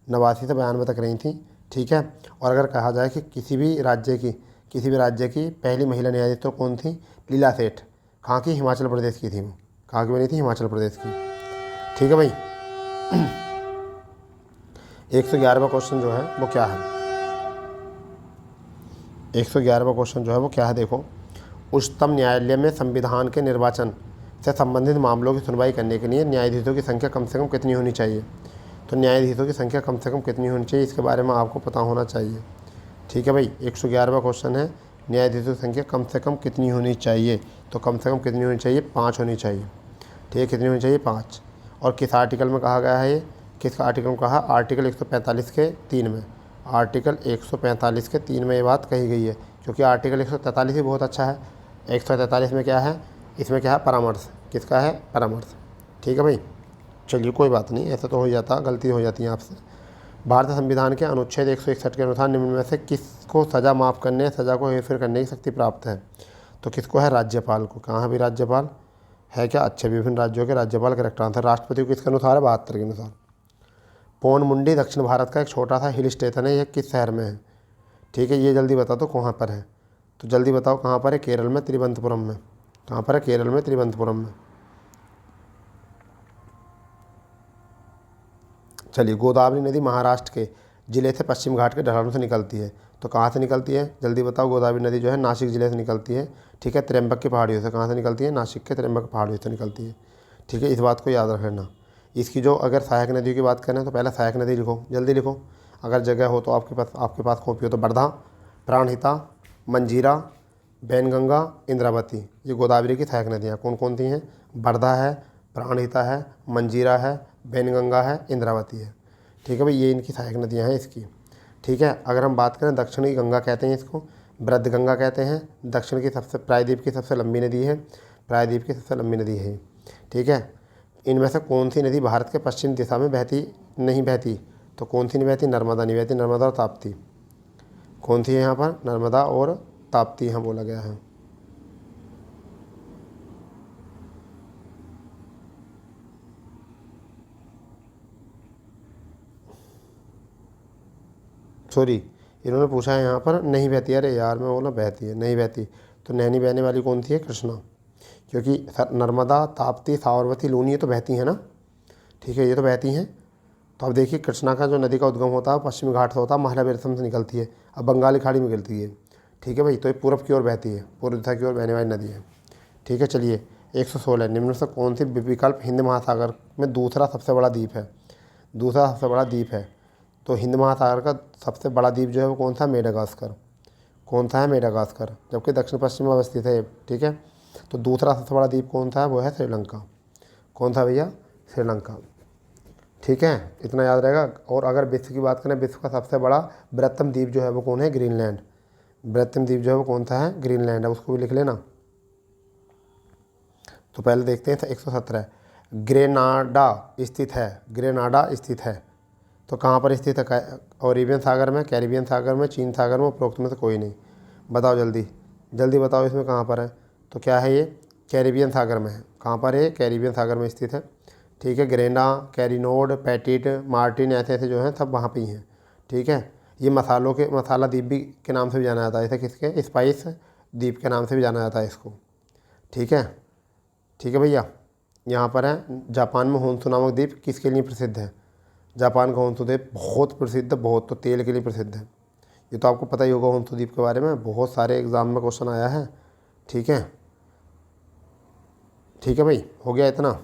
89 से 92 तक रही थी, ठीक है। और अगर कहा जाए कि किसी भी राज्य की पहली महिला न्यायाधीश तो कौन थी, लीला सेठ। कहाँ की, हिमाचल प्रदेश की थी वो, कहाँ की बनी थी, हिमाचल प्रदेश की, ठीक है भाई। 111वां क्वेश्चन जो है वो क्या है, 111वां क्वेश्चन जो है वो क्या है, देखो। उच्चतम न्यायालय में संविधान के निर्वाचन से संबंधित मामलों की सुनवाई करने के लिए न्यायाधीशों की संख्या कम से कम कितनी होनी चाहिए। तो न्यायाधीशों की संख्या कम से कम कितनी होनी चाहिए, इसके बारे में आपको पता होना चाहिए, ठीक है भाई। 111वां क्वेश्चन है, न्यायाधीशों की संख्या कम से कम कितनी होनी चाहिए? तो कम से कम कितनी होनी चाहिए? 5 होनी चाहिए। ठीक है, कितनी होनी चाहिए? 5। और किस आर्टिकल में कहा गया है ये? किस आर्टिकल में कहा? आर्टिकल 145 के 3 में। आर्टिकल 145 के 3 में ये बात कही गई है, क्योंकि आर्टिकल 143 ही बहुत अच्छा है। 143 में क्या है? इसमें क्या है? परामर्श। किसका है? परामर्श। ठीक है भाई, चलिए कोई बात नहीं, ऐसा तो हो जाता, गलती हो जाती है आपसे। भारतीय संविधान के अनुच्छेद 161 के अनुसार निम्न में से किसको सज़ा माफ़ करने, सज़ा को हेरफेर करने की शक्ति प्राप्त है? तो किसको है? राज्यपाल को। कहाँ है भी राज्यपाल है क्या? अच्छे, विभिन्न राज्यों के राज्यपाल करेक्ट आंसर। राष्ट्रपति को किसके अनुसार है? 72 के अनुसार। पोनमुंडी दक्षिण भारत का एक छोटा सा हिल स्टेशन है, यह किस शहर में है? ठीक है, ये जल्दी बता दो कहाँ पर है। तो जल्दी बताओ कहाँ पर है? केरल में, तिरुवनंतपुरम में। कहाँ पर है? केरल में, तिरुवनंतपुरम में। चलिए, गोदावरी नदी महाराष्ट्र के ज़िले से पश्चिम घाट के ढलानों से निकलती है, तो कहाँ से निकलती है? जल्दी बताओ। गोदावरी नदी जो है नासिक ज़िले से निकलती है। ठीक है, त्र्यंबक की पहाड़ियों से। कहाँ से निकलती है? नासिक के त्र्यंबक पहाड़ियों से निकलती है। ठीक है, इस बात को याद रखना। इसकी जो अगर सहायक नदियों की बात करें तो पहले सहायक नदी लिखो, जल्दी लिखो, अगर जगह हो तो आपके पास कॉपी हो तो। वर्धा, प्राणहिता, मंजीरा, बैनगंगा, इंद्रावती, ये गोदावरी की सहायक नदियाँ कौन कौन सी हैं? वर्धा है, प्राणहिता है, मंजीरा है, बैनगंगा है, इंद्रावती है। ठीक है भाई, ये इनकी सहायक नदियाँ हैं इसकी। ठीक है, अगर हम बात करें दक्षिण की गंगा कहते हैं इसको, वृद्ध गंगा कहते हैं। दक्षिण की सबसे, प्रायद्वीप की सबसे लंबी नदी है, प्रायद्वीप की सबसे लंबी नदी है। ठीक है, इनमें से कौन सी नदी भारत के पश्चिम दिशा में नहीं बहती? तो कौन सी नहीं बहती? नर्मदा नहीं बहती, नर्मदा और ताप्ती। कौन सी है यहाँ पर? नर्मदा और ताप्ती यहाँ बोला गया है। सॉरी, इन्होंने पूछा है यहाँ पर नहीं बहती। अरे यार, मैं बोला बहती है, नहीं बहती। तो नैनी बहने वाली कौन सी है? कृष्णा, क्योंकि नर्मदा, ताप्ती, साबरमती, लूनी ये तो बहती हैं ना। ठीक है, ये तो बहती हैं। तो अब देखिए, कृष्णा का जो नदी का उद्गम होता है पश्चिमी घाट से होता है, महाराष्ट्र से निकलती है, अब बंगाली खाड़ी में गिरती है। ठीक है भाई, तो ये पूर्व की ओर बहती है, पूर्व दिशा की ओर बहने वाली नदी है। ठीक है, चलिए 116, निम्न से कौन सी विकल्प हिंद महासागर में दूसरा सबसे बड़ा द्वीप है? दूसरा सबसे बड़ा द्वीप है, तो हिंद महासागर का सबसे बड़ा द्वीप जो है वो कौन सा? मेडागास्कर। कौन सा है? मेडागास्कर, जबकि दक्षिण पश्चिम में अवस्थित है। ठीक है, तो दूसरा सबसे बड़ा द्वीप कौन सा है? वो है श्रीलंका। कौन सा भैया? श्रीलंका। ठीक है, इतना याद रहेगा। और अगर विश्व की बात करें, विश्व का सबसे बड़ा बृहत्तम द्वीप जो है वो कौन है? ग्रीनलैंड। बृहत्तम द्वीप जो है वो कौन सा है? ग्रीनलैंड है, उसको भी लिख लेना। तो पहले देखते हैं 117, ग्रेनाडा स्थित है। ग्रेनाडा स्थित है, तो कहाँ पर स्थित है? अरेबियन सागर में, कैरिबियन सागर में, चीन सागर में, उपरोक्त में से कोई नहीं। बताओ जल्दी, जल्दी बताओ इसमें कहाँ पर है? तो क्या है ये? कैरिबियन सागर में है। कहाँ पर है? कैरिबियन सागर में स्थित है। ठीक है, ग्रेना, कैरिनोड, पैटिट, मार्टिन, ऐसे ऐसे जो हैं सब वहाँ पे ही हैं। ठीक है, ये मसाला द्वीप भी के नाम से भी जाना जाता है इसे, किसके? स्पाइस द्वीप के नाम से भी जाना जाता है इसको। ठीक है, ठीक है भैया। यहाँ पर है जापान में होन्शु नामक द्वीप किसके लिए प्रसिद्ध है? जापान का होन्शु द्वीप बहुत प्रसिद्ध, बहुत, तो तेल के लिए प्रसिद्ध है। ये तो आपको पता ही होगा होन्शु द्वीप के बारे में, बहुत सारे एग्जाम में क्वेश्चन आया है। ठीक है, ठीक है भाई, हो गया इतना।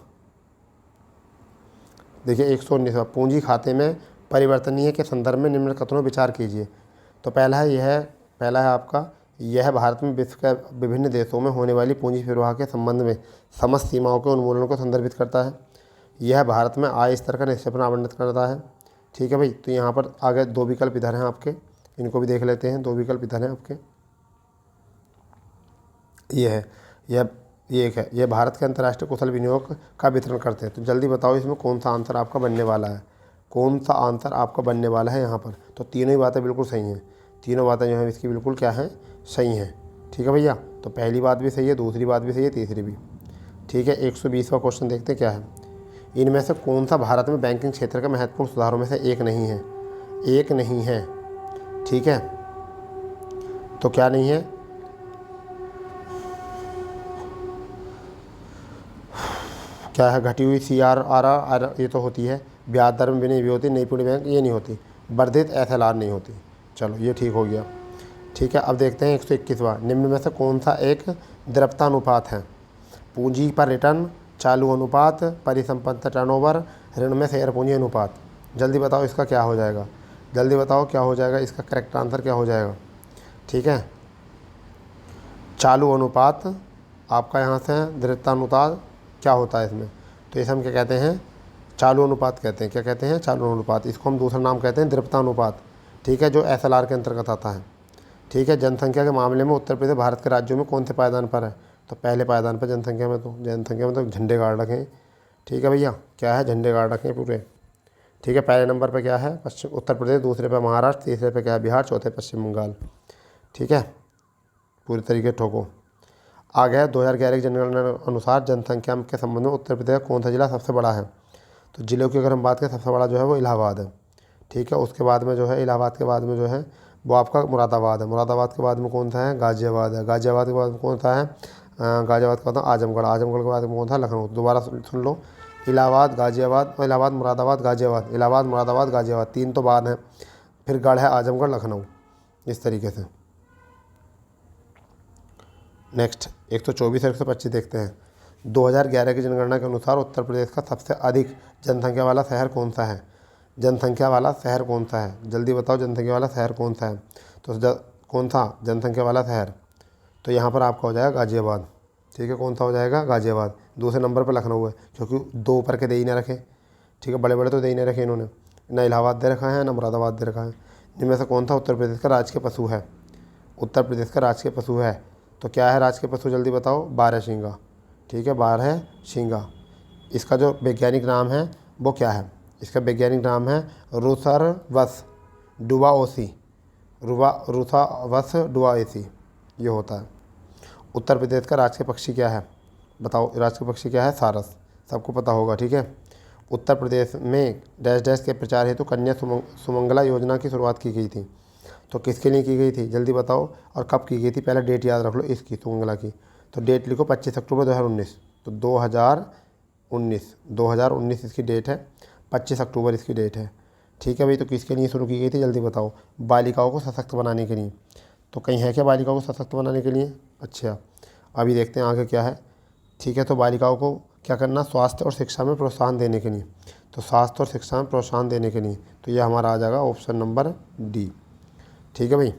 देखिए 119, पूंजी खाते में परिवर्तनीय के संदर्भ में निम्न कथनों विचार कीजिए। तो पहला है आपका, यह भारत में विश्व के विभिन्न देशों में होने वाली पूंजी प्रवाह के संबंध में समस्त सीमाओं के उन्मूलन को संदर्भित करता है। यह भारत में आय स्तर का निक्षेपण आवंटित करता है। ठीक है भाई, तो यहाँ पर आगे 2 विकल्प इधर हैं आपके, इनको भी देख लेते हैं। 2 विकल्प इधर हैं आपके, ये है, ये एक है, यह भारत के अंतर्राष्ट्रीय कुशल विनियोग का वितरण करते हैं। तो जल्दी बताओ इसमें कौन सा आंसर आपका बनने वाला है? कौन सा आंसर आपका बनने वाला है यहाँ पर? तो तीनों ही बातें बिल्कुल सही हैं, तीनों बातें जो हैं इसकी बिल्कुल क्या हैं? सही हैं। ठीक है भैया, तो पहली बात भी सही है, दूसरी बात भी सही है, तीसरी भी। ठीक है, 120वां क्वेश्चन देखते हैं क्या है। इनमें से कौन सा भारत में बैंकिंग क्षेत्र के महत्वपूर्ण सुधारों में से एक नहीं है? एक नहीं है। ठीक है, तो क्या नहीं है? क्या है? घटी हुई CRR ये तो होती है, ब्याज दर में भी नहीं भी होती, नैपुण्य बैंक ये नहीं होती, वर्धित SLR नहीं होती। चलो ये ठीक हो गया। ठीक है, अब देखते हैं 121वां, निम्न में से कौन सा एक द्रव्यता अनुपात है? पूंजी पर रिटर्न, चालू अनुपात, परिसंपत्ति टर्नओवर, ऋण में शेयर पूंजी अनुपात। जल्दी बताओ इसका क्या हो जाएगा? जल्दी बताओ क्या हो जाएगा, इसका करेक्ट आंसर क्या हो जाएगा। ठीक है, चालू अनुपात आपका यहाँ से है, दृढ़तानुपात क्या होता है इसमें, तो इसे हम क्या कहते हैं, चालू अनुपात कहते हैं। क्या कहते हैं, चालू अनुपात। इसको हम दूसरा नाम कहते हैं दृढ़तानुपात। ठीक है, जो SLR के अंतर्गत आता है। ठीक है, जनसंख्या के मामले में उत्तर प्रदेश भारत के राज्यों में कौन से पायदान पर है, तो पहले पायदान पर जनसंख्या में। तो जनसंख्या में तो झंडे गाड़ रखें। ठीक है भैया, क्या है, झंडे गाड़ रखें पूरे। ठीक है, पहले नंबर पर क्या है, पश्चिम उत्तर प्रदेश, दूसरे पर महाराष्ट्र, तीसरे पर क्या है, बिहार, चौथे पश्चिम बंगाल। ठीक है, पूरी तरीके ठोको। आ गया 2011 की जनगणना अनुसार जनसंख्या के संबंध में उत्तर प्रदेश का कौन सा जिला सबसे बड़ा है, तो जिलों की अगर हम बात करें सबसे बड़ा जो है वो इलाहाबाद है। ठीक है, उसके बाद में जो है इलाहाबाद के बाद में जो है वो आपका मुरादाबाद है। मुरादाबाद के बाद में कौन सा है, गाजियाबाद है। गाजियाबाद के बाद में कौन सा है, गाजियाबाद के बाद में आजमगढ़। आजमगढ़ के बाद में कौन सा, लखनऊ। दोबारा सुन लो, इलाहाबाद, गाजियाबाद, इलाहाबाद, मुरादाबाद, गाजियाबाद, इलाहाबाद, मुरादाबाद, गाजियाबाद, 3 तो बाद हैं, फिर गढ़ है, आजमगढ़, लखनऊ, इस तरीके से। नेक्स्ट 124 और 125 देखते हैं। 2011 की जनगणना के अनुसार उत्तर प्रदेश का सबसे अधिक जनसंख्या वाला शहर कौन सा है, जनसंख्या वाला शहर कौन सा है, जल्दी बताओ जनसंख्या वाला शहर कौन सा है। तो कौन सा जनसंख्या वाला शहर, तो यहाँ पर आपका हो जाएगा गाजियाबाद। ठीक है, कौन सा हो जाएगा, गाजियाबाद। दूसरे नंबर पर लखनऊ है, क्योंकि 2 ऊपर के दे ही ना रखे। ठीक है, बड़े बड़े तो दे ही नहीं रखे इन्होंने, ना इलाहाबाद दे रखा है, ना मुरादाबाद दे रखा है। इनमें से कौन सा उत्तर प्रदेश का राजकीय पशु है, उत्तर प्रदेश का राजकीय पशु है, तो क्या है राजकीय पशु, जल्दी बताओ, बारहसिंगा। ठीक है, बारहसिंगा। इसका जो वैज्ञानिक नाम है वो क्या है, इसका वैज्ञानिक नाम है रुसरवस डुआओसी, रुसावस डुआओसी, ये होता है। उत्तर प्रदेश का राजकीय पक्षी क्या है, बताओ, राजकीय पक्षी क्या है, सारस, सबको पता होगा। ठीक है, उत्तर प्रदेश में डैश डैश के प्रचार हेतु कन्या सुमंगला योजना की शुरुआत की गई थी, तो किसके लिए की गई थी, जल्दी बताओ, और कब की गई थी, पहले डेट याद रख लो इसकी, सुमंगला की। तो डेट लिखो 25 अक्टूबर 2019, तो 2019 इसकी डेट है, 25 अक्टूबर इसकी डेट है। ठीक है भाई, तो किसके लिए शुरू की गई थी, जल्दी बताओ, बालिकाओं को सशक्त बनाने के लिए। तो कहीं है क्या बालिकाओं को सशक्त बनाने के लिए, अच्छा अभी देखते हैं आगे क्या है। ठीक है, तो बालिकाओं को क्या करना, स्वास्थ्य और शिक्षा में प्रोत्साहन देने के लिए, तो स्वास्थ्य और शिक्षा में प्रोत्साहन देने के लिए, तो ये हमारा आ जाएगा ऑप्शन नंबर डी। ठीक है भाई,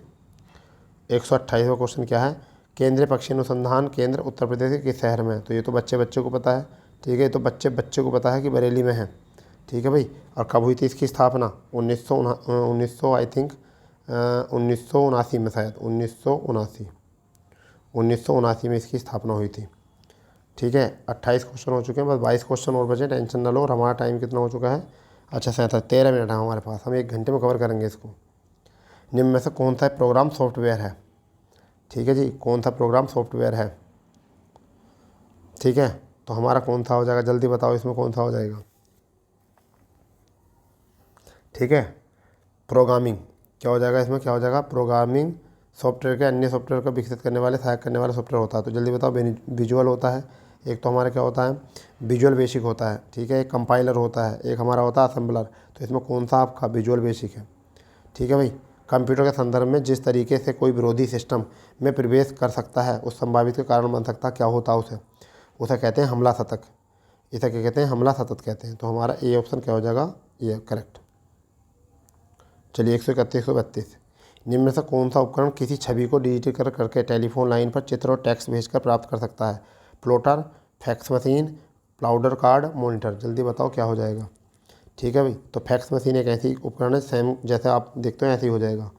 128वां क्वेश्चन क्या है, केंद्रीय पक्षी अनुसंधान केंद्र उत्तर प्रदेश के किस शहर में है, तो ये तो बच्चे को पता है। ठीक है, ये तो बच्चे को पता है कि बरेली में है। ठीक है भाई, और कब हुई थी इसकी स्थापना, 1900 आई थिंक 1979 में, शायद 1979 में इसकी स्थापना हुई थी। ठीक है, 28 क्वेश्चन हो चुके हैं, बस 22 क्वेश्चन और बचे, टेंशन ना लो। और हमारा टाइम कितना हो चुका है, अच्छा 13 मिनट है हमारे पास, हम 1 घंटे में कवर करेंगे इसको। निम्न में से कौन सा प्रोग्राम सॉफ्टवेयर है, ठीक है जी, कौन सा प्रोग्राम सॉफ्टवेयर है। ठीक है, तो हमारा कौन सा हो जाएगा, जल्दी बताओ इसमें कौन सा हो जाएगा। ठीक है, प्रोग्रामिंग क्या हो जाएगा, इसमें क्या हो जाएगा, प्रोग्रामिंग सॉफ्टवेयर के अन्य सॉफ्टवेयर को विकसित करने वाले, सहायक करने वाला सॉफ्टवेयर होता है। तो जल्दी बताओ, विजुअल होता है, एक तो हमारा क्या होता है, विजुअल बेसिक होता है। ठीक है, एक कंपाइलर होता है, एक हमारा होता है असेंबलर। तो इसमें कौन सा आपका विजुअल बेसिक है। ठीक है भाई, कंप्यूटर के संदर्भ में जिस तरीके से कोई विरोधी सिस्टम में प्रवेश कर सकता है, उस संभावित के कारण बन सकता है, क्या होता है उसे कहते हैं हमला शतक। इसे क्या कहते हैं, हमला शतक कहते हैं। तो हमारा ए ऑप्शन क्या हो जाएगा, ये करेक्ट। चलिए 131 132, निम्न में से कौन सा उपकरण किसी छवि को डिजिटल करके टेलीफोन लाइन पर चित्र और टेक्स्ट भेजकर प्राप्त कर सकता है, प्लॉटर, फैक्स मशीन, प्लाउडर कार्ड, मॉनिटर, जल्दी बताओ क्या हो जाएगा। ठीक है भाई, तो फैक्स मशीन एक ऐसी उपकरण है, सेम जैसे आप देखते हो ऐसे ही हो जाएगा।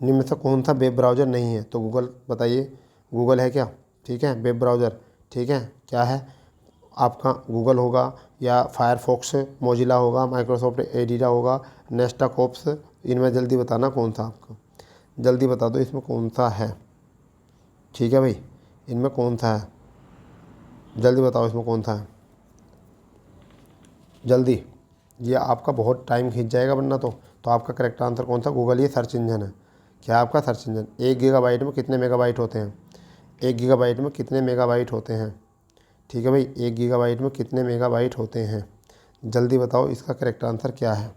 निम्न में से कौन सा वेब ब्राउज़र नहीं है, तो गूगल, बताइए गूगल है क्या। ठीक है, वेब ब्राउज़र, ठीक है, क्या है आपका, गूगल होगा या फायरफॉक्स, मोजिला होगा, माइक्रोसॉफ्ट एडिटा होगा, नेस्टाकोप्स, इनमें जल्दी बताना कौन सा आपका, जल्दी बता दो इसमें कौन सा है। ठीक है भाई, इनमें कौन सा है, जल्दी बताओ इसमें कौन सा है, जल्दी, ये आपका बहुत टाइम खींच जाएगा वरना तो आपका करेक्ट आंसर कौन सा, गूगल ये सर्च इंजन है। क्या आपका सर्च इंजन। 1 गीगाबाइट में कितने मेगाबाइट होते हैं, 1 गीगाबाइट में कितने मेगाबाइट होते हैं। ठीक है भाई, 1 गीगाबाइट में कितने मेगाबाइट होते हैं, जल्दी बताओ इसका करेक्ट आंसर क्या है।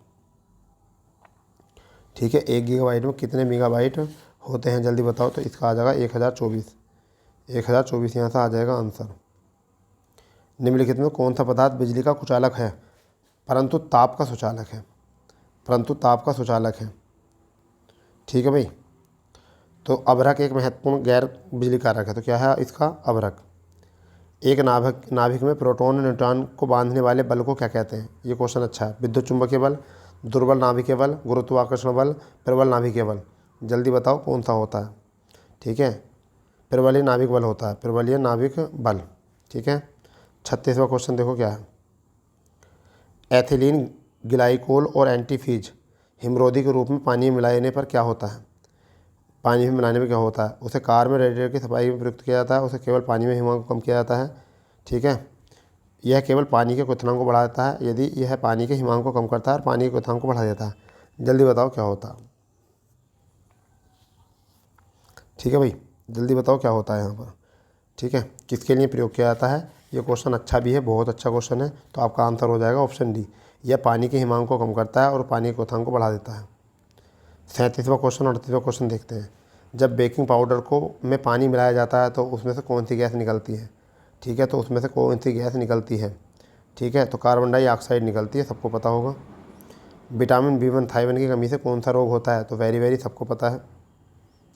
ठीक है, 1 गीगाबाइट में कितने मेगाबाइट होते हैं, जल्दी बताओ। तो इसका आ जाएगा 1024 यहाँ से आ जाएगा आंसर। निम्नलिखित में कौन सा पदार्थ बिजली का कुचालक है परंतु ताप का सुचालक है, परंतु ताप का सुचालक है। ठीक है भाई। तो अभ्रक एक महत्वपूर्ण गैर बिजली कारक है, तो क्या है इसका? अभ्रक। एक नाभिक में प्रोटॉन और न्यूट्रॉन को बांधने वाले बल को क्या कहते हैं? ये क्वेश्चन अच्छा है। विद्युत चुंबकीय बल, दुर्बल नाभिकीय बल, गुरुत्वाकर्षण बल, प्रबल नाभिकीय बल। जल्दी बताओ कौन सा होता है? ठीक है, प्रबलीय नाभिक बल होता है, प्रबलीय नाभिक बल। ठीक है। 36वां क्वेश्चन देखो क्या है। एथिलीन ग्लाइकोल और एंटीफीज हिमरोधी के रूप में पानी में मिलाने पर क्या होता है? पानी में मिलाने में क्या होता है? उसे कार में रेडिएटर की सफाई में प्रयुक्त किया जाता है, उसे केवल पानी में हिमांक को कम किया जाता है। ठीक है। यह केवल पानी के क्वथनांक को बढ़ाता है, यदि यह पानी के हिमांक को कम करता है और पानी के क्वथनांक को बढ़ा देता है। जल्दी बताओ क्या होता है? ठीक है भाई, जल्दी बताओ क्या होता है यहाँ पर? ठीक है, किसके लिए प्रयोग किया जाता है? ये क्वेश्चन अच्छा भी है, बहुत अच्छा क्वेश्चन है। तो आपका आंसर हो जाएगा ऑप्शन डी, यह पानी के हिमांक को कम करता है और पानी के क्वथनांक को बढ़ा देता है। 37वां क्वेश्चन, 38वां क्वेश्चन देखते हैं। जब बेकिंग पाउडर को में पानी मिलाया जाता है तो उसमें से कौन सी गैस निकलती है? ठीक है, तो उसमें से कौन सी गैस निकलती है? ठीक है, तो कार्बन डाइऑक्साइड निकलती है, सबको पता होगा। विटामिन B1 थायमिन की कमी से कौन सा रोग होता है? तो वेरी वेरी, सबको पता है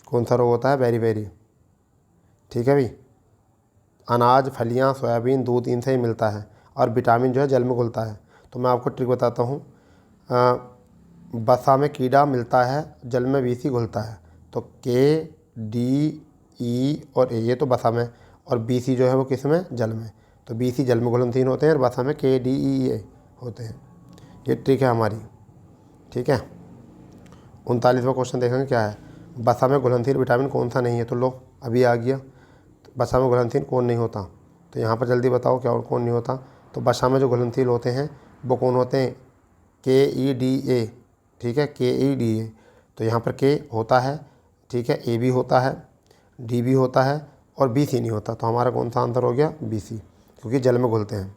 कौन सा रोग होता है, वेरी वेरी। ठीक है भाई, अनाज, फलियां, सोयाबीन, दूध इनसे ही मिलता है और विटामिन जो है जल में घुलता है। तो मैं आपको ट्रिक बताता हूँ। वसा में कीड़ा मिलता है, जल में BC घुलता है। तो KDE और ये तो वसा में, और BC जो है वो किस में? जल में। तो BC जल में घुलनशील होते हैं और वसा में KDE होते हैं। ये ट्रिक है हमारी। ठीक है। 39वां क्वेश्चन देखेंगे क्या है। वसा में घुलनशील विटामिन कौन सा नहीं है? तो लो अभी आ गया, वसा में घुलनशील कौन नहीं होता? तो यहाँ पर जल्दी बताओ क्या और कौन नहीं होता? तो वसा में जो घुलनशील होते हैं वो कौन होते हैं? KEDA। ठीक है, KEDA। तो यहाँ पर K होता है, ठीक है, A भी होता है, D भी होता है और BC नहीं होता। तो हमारा कौन सा आंसर हो गया? BC, क्योंकि जल में घुलते हैं।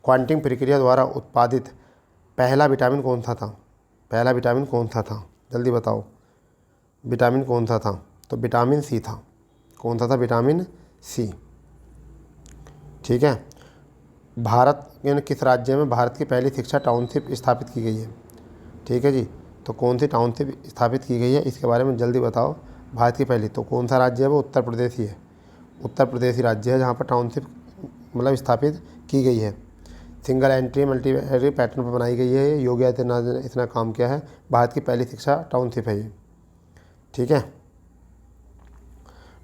क्वांटिंग प्रक्रिया द्वारा उत्पादित पहला विटामिन कौन सा था? पहला विटामिन कौन सा था? जल्दी बताओ, विटामिन कौन सा था? तो विटामिन C था। कौन सा था? Vitamin C। ठीक है। भारत यानी किस राज्य में भारत की पहली शिक्षा टाउनशिप स्थापित की गई है? ठीक है जी, तो कौन सी टाउनशिप स्थापित की गई है इसके बारे में जल्दी बताओ। भारत की पहली, तो कौन सा राज्य है वो? उत्तर प्रदेश ही है। उत्तर प्रदेश ही राज्य है जहाँ पर टाउनशिप मतलब स्थापित की गई है। सिंगल एंट्री मल्टी पैटर्न पर बनाई गई है। योगी आदित्यनाथ ने इतना काम किया है। भारत की पहली शिक्षा टाउनशिप है ये। ठीक है।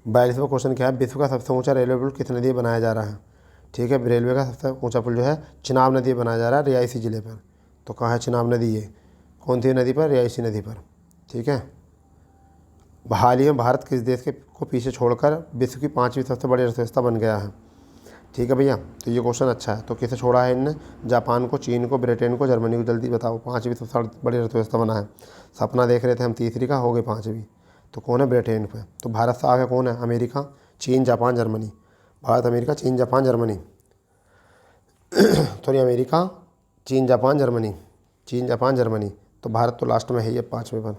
42वां क्वेश्चन क्या है। विश्व का सबसे ऊंचा रेलवे पुल किस नदी पर बनाया जा रहा है? ठीक है, रेलवे का सबसे ऊंचा पुल जो है चिनाब नदी पर बनाया जा रहा है, रियासी ज़िले पर। तो कहाँ है चिनाब नदी? ये कौन सी नदी पर? रियासी नदी पर। ठीक है। हाल ही में भारत किस देश के को पीछे छोड़कर विश्व की 5वीं सबसे बड़ी अर्थव्यवस्था बन गया है? ठीक है भैया, तो ये क्वेश्चन अच्छा है। तो किसे छोड़ा है इनने? जापान को, चीन को, ब्रिटेन को, जर्मनी को। जल्दी बताओ, 5वीं सबसे बड़ी अर्थव्यवस्था बना है। सपना देख रहे थे हम तीसरी का, हो गई 5वीं। तो कौन है? ब्रिटेन पे। तो भारत से आगे कौन है? अमेरिका, चीन, जापान, जर्मनी। भारत, अमेरिका, चीन, जापान, जर्मनी। सॉरी, अमेरिका, चीन, जापान, जर्मनी। चीन, जापान, जर्मनी। तो भारत तो लास्ट में है ये 5वें पर।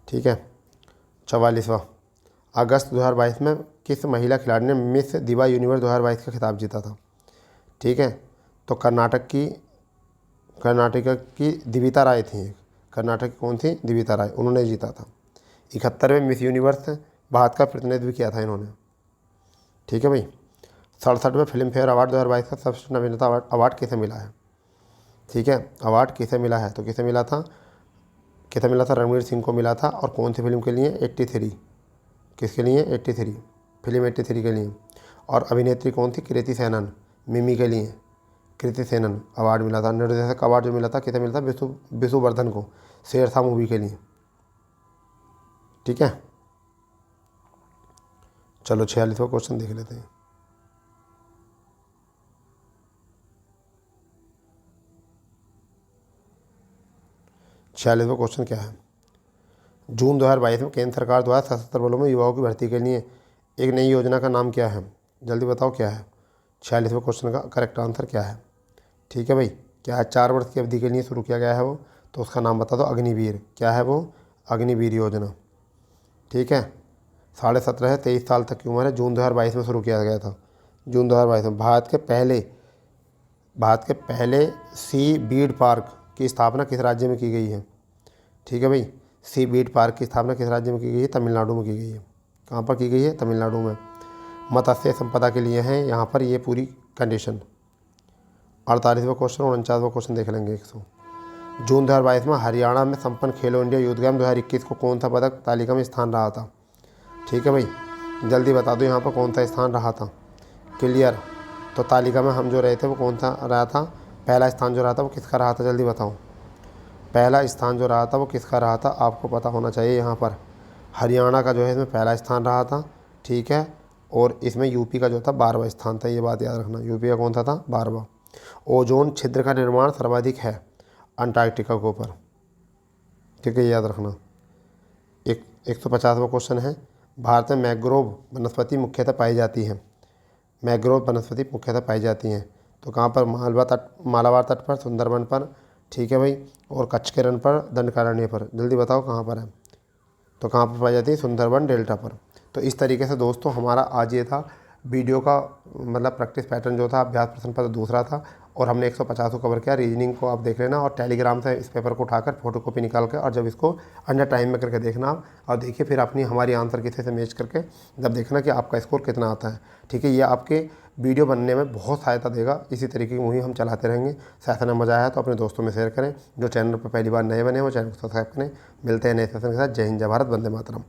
ठीक है। 44वां, अगस्त 2022 में किस महिला खिलाड़ी ने मिस दिवा यूनिवर्स 2022 का खिताब जीता था? ठीक है, तो कर्नाटक की दिविता राय थी। कर्नाटक की कौन थी? दिविता राय, उन्होंने जीता था। 71वें मिस यूनिवर्स भारत का प्रतिनिधित्व किया था इन्होंने। ठीक है भाई। 67वें फिल्म फेयर अवार्ड 2022 का सर्वश्रेष्ठ अभिनेता अवार्ड किसे मिला है? ठीक है, अवार्ड किसे मिला है? तो किसे मिला था? रणवीर सिंह को मिला था। और कौन सी फिल्म के लिए? 83। किसके लिए? 83, फिल्म 83 के लिए। और अभिनेत्री कौन थी? कृति सेनन, मिमी के लिए कृति सेनन अवार्ड मिला था। निर्देशक अवार्ड जो मिला था किसे मिला था? विशुवर्धन को, शेरशाह मूवी के लिए। ठीक है। चलो 46वां क्वेश्चन देख लेते हैं। छियालीसवां क्वेश्चन क्या है। जून 2022 में केंद्र सरकार द्वारा सशस्त्र बलों में युवाओं की भर्ती के लिए एक नई योजना का नाम क्या है? जल्दी बताओ क्या है? 46वें क्वेश्चन का करेक्ट आंसर क्या है? ठीक है भाई, क्या है? 4 वर्ष की अवधि के लिए शुरू किया गया है वो, तो उसका नाम बता दो। अग्निवीर। क्या है वो? अग्निवीर योजना। ठीक है। 17.5 से 23 साल तक की उम्र है। जून 2022 में शुरू किया गया था। जून 2022 में भारत के पहले सी बीड पार्क की स्थापना किस राज्य में की गई है? ठीक है भाई, सी बीड पार्क की स्थापना किस राज्य में की गई है? तमिलनाडु में की गई है। कहाँ पर की गई है? तमिलनाडु में। मत्स्य संपदा के लिए हैं यहाँ पर ये पूरी कंडीशन। 48वां क्वेश्चन और 49वां क्वेश्चन देख लेंगे 100। जून 2022 में हरियाणा में संपन्न खेलो इंडिया यूथ गेम 2021 को कौन सा पदक तालिका में स्थान रहा था? ठीक है भाई, जल्दी बता दो यहाँ पर कौन सा स्थान रहा था। क्लियर। तो तालिका में हम जो रहे थे वो कौन सा रहा था? पहला स्थान जो रहा था वो किसका रहा था? जल्दी बताओ। पहला स्थान जो रहा था वो किसका रहा था? आपको पता होना चाहिए। यहाँ पर हरियाणा का जो है इसमें पहला स्थान रहा था। ठीक है, और इसमें यूपी का जो था 12वां स्थान था। ये बात याद रखना, यूपी का कौन सा था? 12वां। ओजोन छिद्र का निर्माण सर्वाधिक है अंटार्कटिका के ऊपर। ठीक है, याद रखना। 150वां क्वेश्चन है, भारत में मैंग्रोव वनस्पति मुख्यतः पाई जाती है। मैंग्रोव वनस्पति मुख्यतः पाई जाती हैं तो कहाँ पर? मालाबार तट पर, सुंदरबन पर, ठीक है भाई, और कच्छ के रण पर, दंडकारण्य पर। जल्दी बताओ कहाँ पर है? तो कहाँ पर पाई जाती है? सुंदरबन डेल्टा पर। तो इस तरीके से दोस्तों हमारा आज ये था वीडियो का मतलब प्रैक्टिस पैटर्न जो था, अभ्यास प्रश्न पत्र दूसरा था, और हमने 150 को कवर किया। रीजनिंग को आप देख लेना और टेलीग्राम से इस पेपर को उठाकर फोटोकॉपी निकाल कर और जब इसको अंडर टाइम में करके देखना आप, और देखिए फिर अपनी हमारी आंसर किसी से मैच करके जब देखना कि आपका स्कोर कितना आता है। ठीक है, ये आपके वीडियो बनने में बहुत सहायता देगा। इसी तरीके की मुहिम हम चलाते रहेंगे। सेशन में मज़ा आया तो अपने दोस्तों में शेयर करें। जो चैनल पर पहली बार नए बने वो चैनल को सब्सक्राइब करें। मिलते हैं नए सेशन के साथ। जय हिंद, जय भारत, वंदे मातरम।